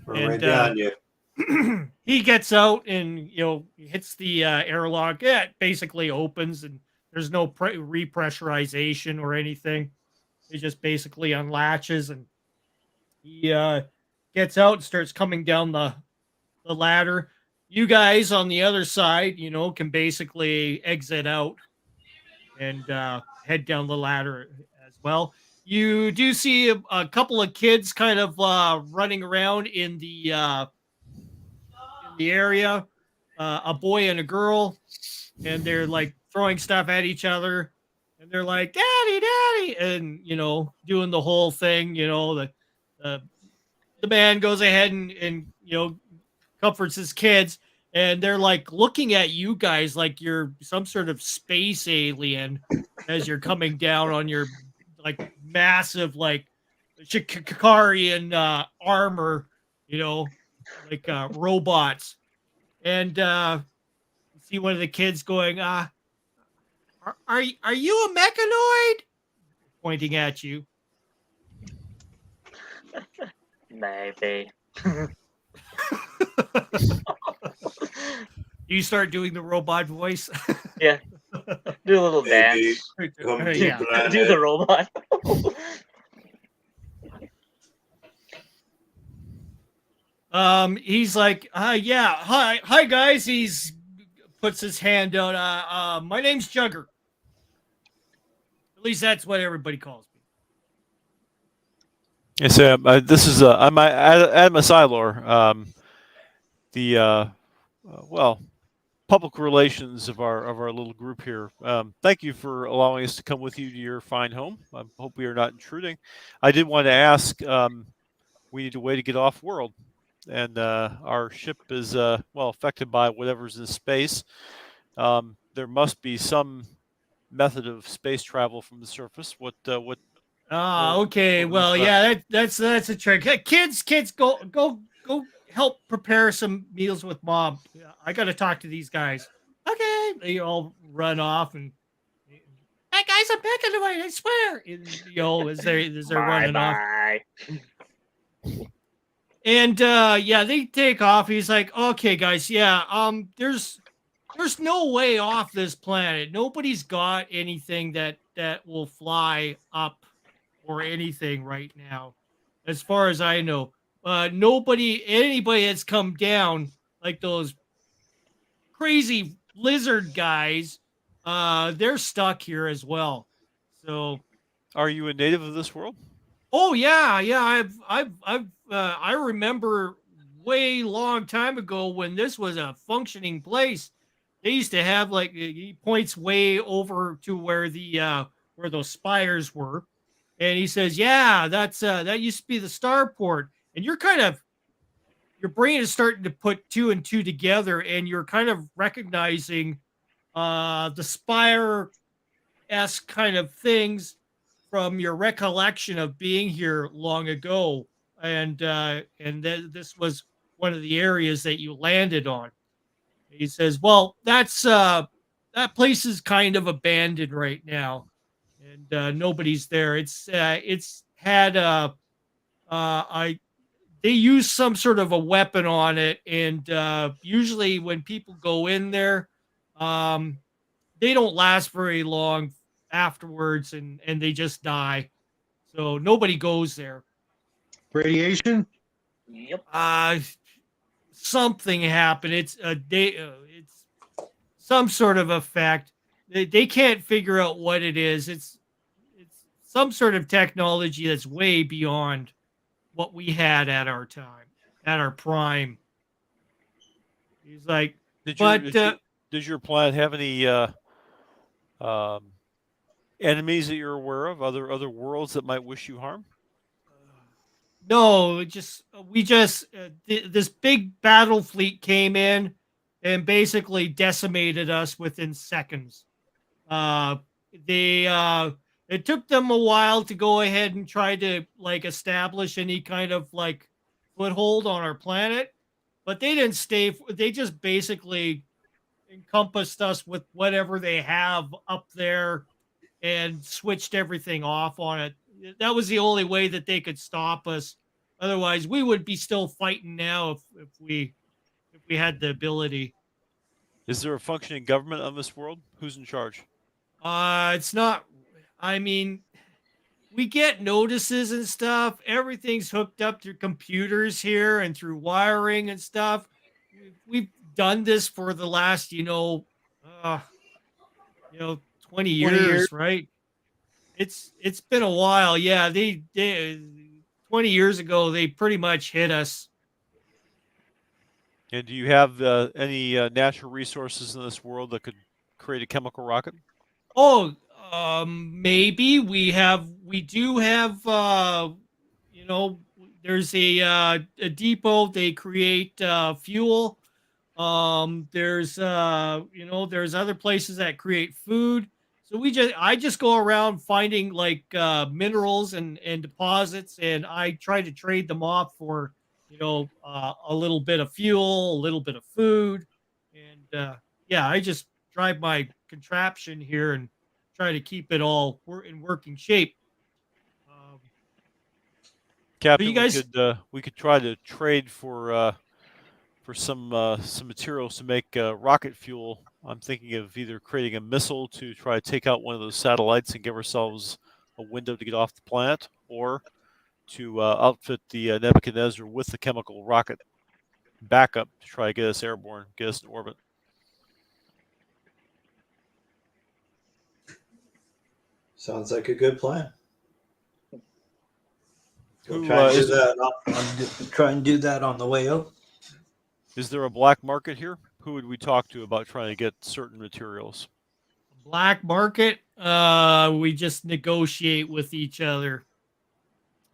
We're right behind you. He gets out and hits the airlock. Yeah, it basically opens, and there's no repressurization or anything. It just basically unlatches, and he gets out and starts coming down the ladder. You guys on the other side, can basically exit out and head down the ladder as well. You do see a couple of kids kind of running around in the area, a boy and a girl, and they're like throwing stuff at each other, and they're like, "Daddy, daddy," and doing the whole thing. The man goes ahead and comforts his kids, and they're like looking at you guys like you're some sort of space alien as you're coming down on your like massive like Shikarian armor, like robots. And you see one of the kids going, are you a mechanoid? Pointing at you. Maybe. You start doing the robot voice. Yeah. Do a little Maybe. dance. Come to Yeah. planet. Do the robot. He's like, yeah, hi guys. He's puts his hand out. My name's Jugger. At least that's what everybody calls me. Yes, this is I'm Adam Asylor, the public relations of our little group here. Thank you for allowing us to come with you to your fine home. I hope we are not intruding. I did want to ask. We need a way to get off world, and our ship is affected by whatever's in space. There must be some method of space travel from the surface. What? Okay. Well, yeah, that's a trick. Hey, kids, go help prepare some meals with Mom. Yeah, I got to talk to these guys. Okay. They all run off and, "Hey guys, I'm back in the way. I swear." And, as they're running off. And they take off. He's like, "Okay, guys, there's no way off this planet. Nobody's got anything that will fly up or anything right now, as far as I know. Anybody that's come down, like those crazy lizard guys, they're stuck here as well. So, Are you a native of this world? oh yeah. I remember way long time ago when this was a functioning place. They used to have like he points way over to where where those spires were, and he says, "Yeah, that used to be the starport." And your brain is starting to put two and two together, and you're kind of recognizing the spire-esque kind of things from your recollection of being here long ago, and this was one of the areas that you landed on. He says, "Well, that place is kind of abandoned right now, and nobody's there. It's had they use some sort of a weapon on it, and usually when people go in there, they don't last very long afterwards, and they just die. so nobody goes there. Radiation? Yep. Something happened. It's it's some sort of effect. They can't figure out what it is. It's some sort of technology that's way beyond what we had at our time, at our prime. He's like, Does your planet have any um, enemies that you're aware of? Other worlds that might wish you harm? no, we just this big battle fleet came in and basically decimated us within seconds. Uh, they it took them a while to go ahead and try to like establish any kind of like foothold on our planet, but they didn't stay. They just basically encompassed us with whatever they have up there and switched everything off on it. That was the only way that they could stop us. Otherwise, we would be still fighting now if we had the ability. Is there a functioning government on this world? Who's in charge? It's not. I mean, we get notices and stuff. Everything's hooked up through computers here and through wiring and stuff. We've done this for the last, 20 years, right? It's been a while. Yeah, they 20 years ago they pretty much hit us. And do you have any natural resources in this world that could create a chemical rocket? Oh, maybe we do have there's a depot. They create fuel. There's there's other places that create food. So I just go around finding like minerals and deposits, and I try to trade them off for a little bit of fuel, a little bit of food, and yeah, I just drive my contraption here and try to keep it all in working shape. Captain, you guys- we could try to trade for some materials to make rocket fuel. I'm thinking of either creating a missile to try to take out one of those satellites and give ourselves a window to get off the planet, or to outfit the Nebuchadnezzar with the chemical rocket backup to try to get us airborne, get us in orbit. Sounds like a good plan. We'll Who, try and do that on the way out. Is there a black market here? Who would we talk to about trying to get certain materials? Black market, we just negotiate with each other.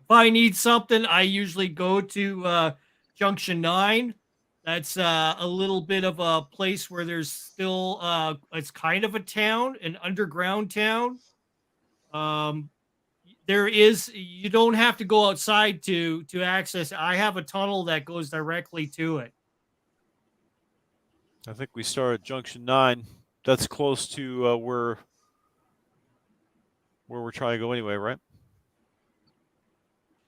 If I need something, I usually go to Junction 9. That's a little bit of a place where there's still it's kind of a town, an underground town. You don't have to go outside to access. I have a tunnel that goes directly to it. I think we start at Junction 9. That's close to where we're trying to go anyway, right?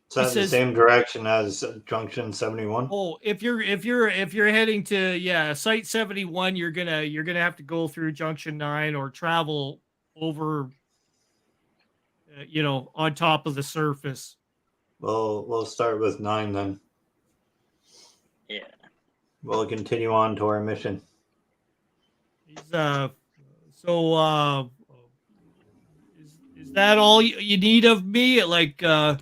Is that the same direction as Junction 71? Oh, if you're heading to Site 71, you're gonna have to go through Junction 9 or travel over on top of the surface. We'll start with 9 then. Yeah. We'll continue on to our mission. Is that all you need of me? Like, I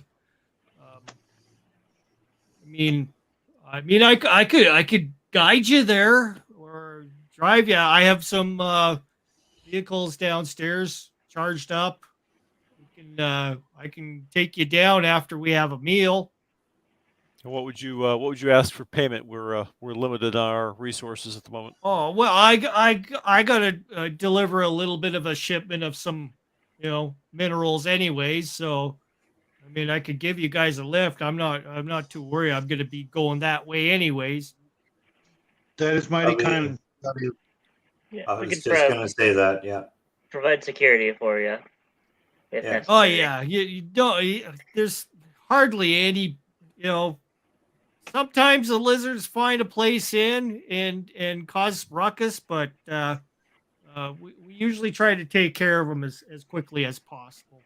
could guide you there or drive you. I have some vehicles downstairs charged up. I can take you down after we have a meal. And what would you ask for payment? We're limited on our resources at the moment. Oh well, I gotta deliver a little bit of a shipment of some minerals anyways. So I mean, I could give you guys a lift. I'm not too worried. I'm gonna be going that way anyways. That is mighty kind of you. Yeah, I was just going to say that, yeah. Provide security for you. If Yeah. necessary. Oh yeah, you don't. There's hardly any. Sometimes the lizards find a place in and cause ruckus, but we usually try to take care of them as quickly as possible.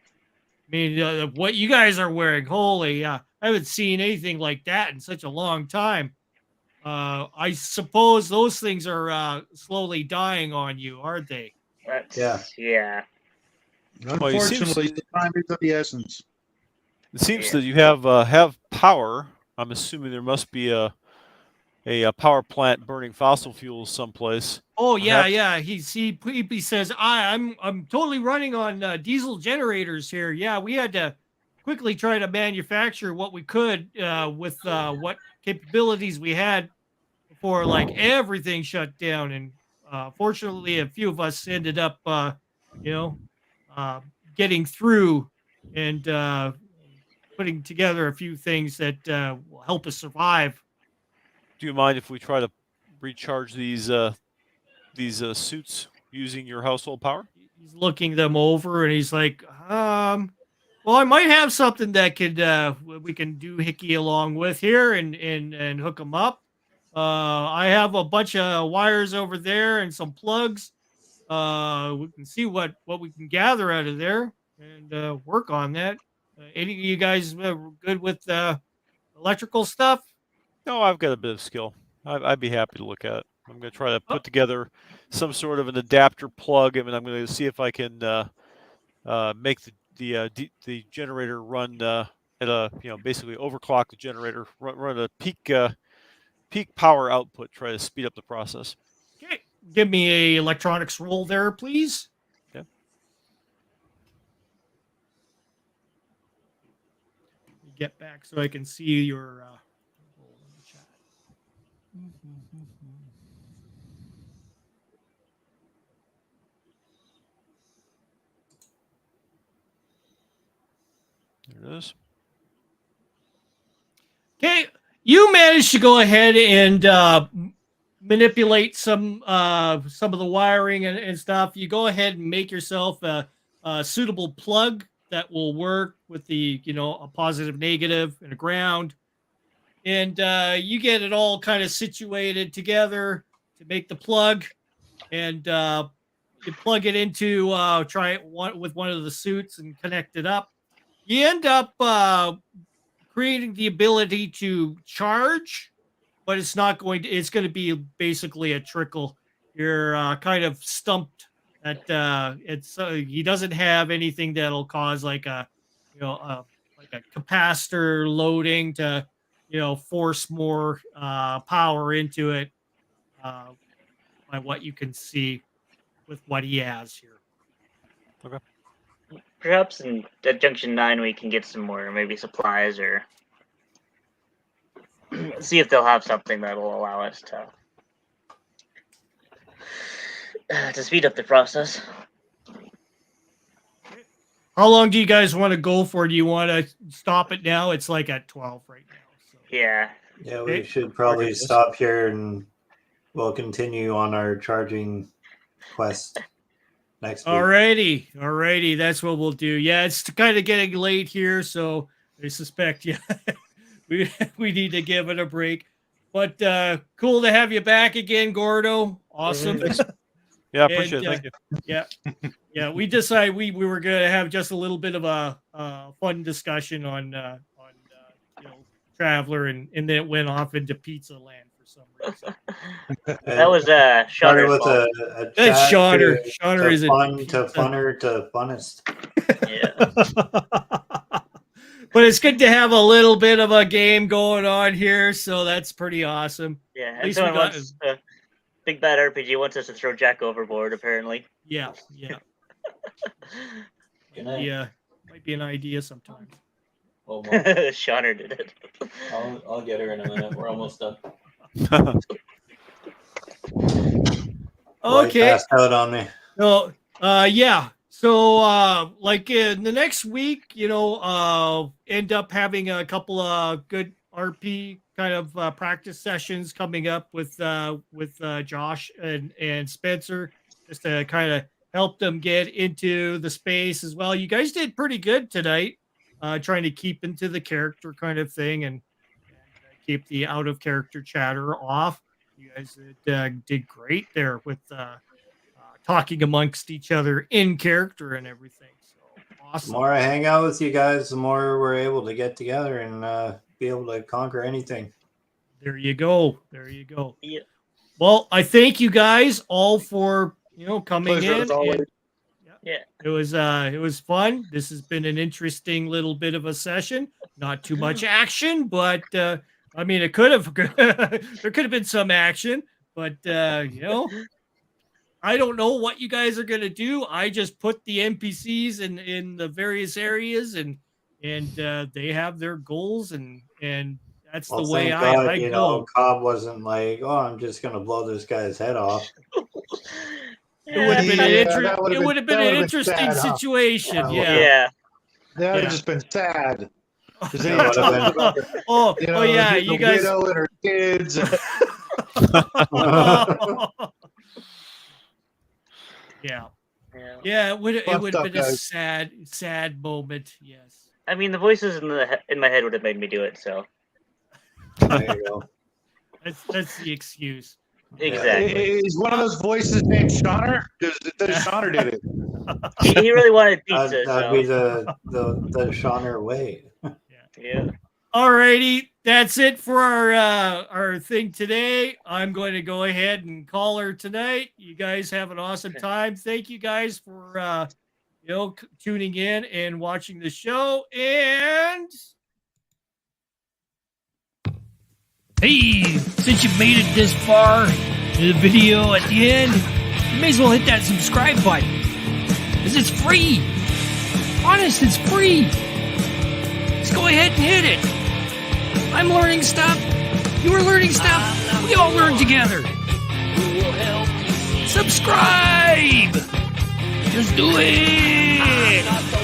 mean, what you guys are wearing, holy, I haven't seen anything like that in such a long time. I suppose those things are slowly dying on you, aren't they? Yeah. Well, it seems Unfortunately, the time is of the essence. that you have power. I'm assuming there must be a power plant burning fossil fuels someplace. Oh yeah, Perhaps- yeah. He says I'm totally running on diesel generators here. Yeah, we had to quickly try to manufacture what we could with what capabilities we had before like everything shut down. And fortunately, a few of us ended up, you know, uh, getting through and putting together a few things that will help us survive. Do you mind if we try to recharge these suits using your household power? He's looking them over and he's like, well, I might have something that could we can do hickey along with here and hook them up. I have a bunch of wires over there and some plugs. We can see what we can gather out of there and work on that. Any of you guys good with electrical stuff? No, I've got a bit of skill. I'd be happy to look at it. I'm going to try to put together some sort of an adapter plug, and I'm going to see if I can make the generator run at a basically overclock the generator, run a peak power output. Try to speed up the process. Okay, give me a electronics roll there, please. Okay. Get back so I can see your roll in the chat. There it is. Okay, you managed to go ahead and manipulate some of the wiring and stuff. You go ahead and make yourself a suitable plug that will work with the a positive, negative, and a ground, and you get it all kind of situated together to make the plug, and you plug it into try it with one of the suits and connect it up. You end up creating the ability to charge, but it's not going to. It's going to be basically a trickle. You're kind of stumped that he doesn't have anything that'll cause like a like a capacitor loading to force more power into it by what you can see with what he has here. Okay. Perhaps at Junction 9 we can get some more, maybe supplies, or see if they'll have something that'll allow us to speed up the process. How long do you guys want to go for? Do you want to stop it now? It's like at 12 right now. So. Yeah. Yeah, we should probably stop here and we'll continue on our charging quest next week. Alrighty. That's what we'll do. Yeah, it's kind of getting late here, so I suspect we need to give it a break. But cool to have you back again, Gordo. Awesome. Yeah, I appreciate it. Thank you. Yeah. We decided we were going to have just a little bit of a fun discussion on Traveler, and then it went off into Pizza Land for some reason. That was started Shauner's with fault. a chat Shauner. to Shauner is fun to funner to funnest. Yeah. But it's good to have a little bit of a game going on here, so that's pretty awesome. Yeah, At and least someone we got- wants Big Bad RPG wants us to throw Jack overboard, apparently. Yeah. Good night. Yeah, might be an idea sometime. Oh, well, Shauner did it. I'll get her in a minute. We're almost done. Well, he Okay. passed out on me. No, yeah. So, like in the next week, end up having a couple of good RP kind of practice sessions coming up with Josh and Spencer, just to kind of help them get into the space as well. You guys did pretty good tonight, trying to keep into the character kind of thing and keep the out of character chatter off. You guys did great there with talking amongst each other in character and everything. So Awesome. more I hang out with you guys, the more we're able to get together and be able to conquer anything. There you go. There you go. Yeah. Well, I thank you guys all for coming Pleasure in. as always. and- Yeah. It was fun. This has been an interesting little bit of a session. Not too much action, but I mean, it could have there could have been some action, but I don't know what you guys are gonna do. I just put the NPCs in the various areas, and they have their goals, and that's Well, the way thank God, I go. Cobb wasn't like, oh, I'm just going to blow this guy's head off. It would have been that would've it would have been that an would've been interesting sad, huh? situation. Yeah. Yeah. That would Yeah. have just been sad. 'Cause then That you talk would've about, Oh, you know, oh yeah, the you guys. widow and her kids. And, Yeah, Yeah. yeah. It would Fucked have up, been a guys. sad moment. Yes. I mean, the voices in my head would have made me do it. So There you go. That's the excuse. exactly. is one of those voices named Shauner? Because Shauner did it. He really wanted pizza. That'd be the Shauner way. Yeah. Alrighty, that's it for our thing today. I'm going to go ahead and call her tonight. You guys have an awesome time. Thank you guys for tuning in and watching the show. And hey, since you've made it this far in the video at the end, you may as well hit that subscribe button, because it's free. Honest, it's free. Just go ahead and hit it. I'm learning stuff. You're learning stuff. We all learn together. Subscribe. Just do it.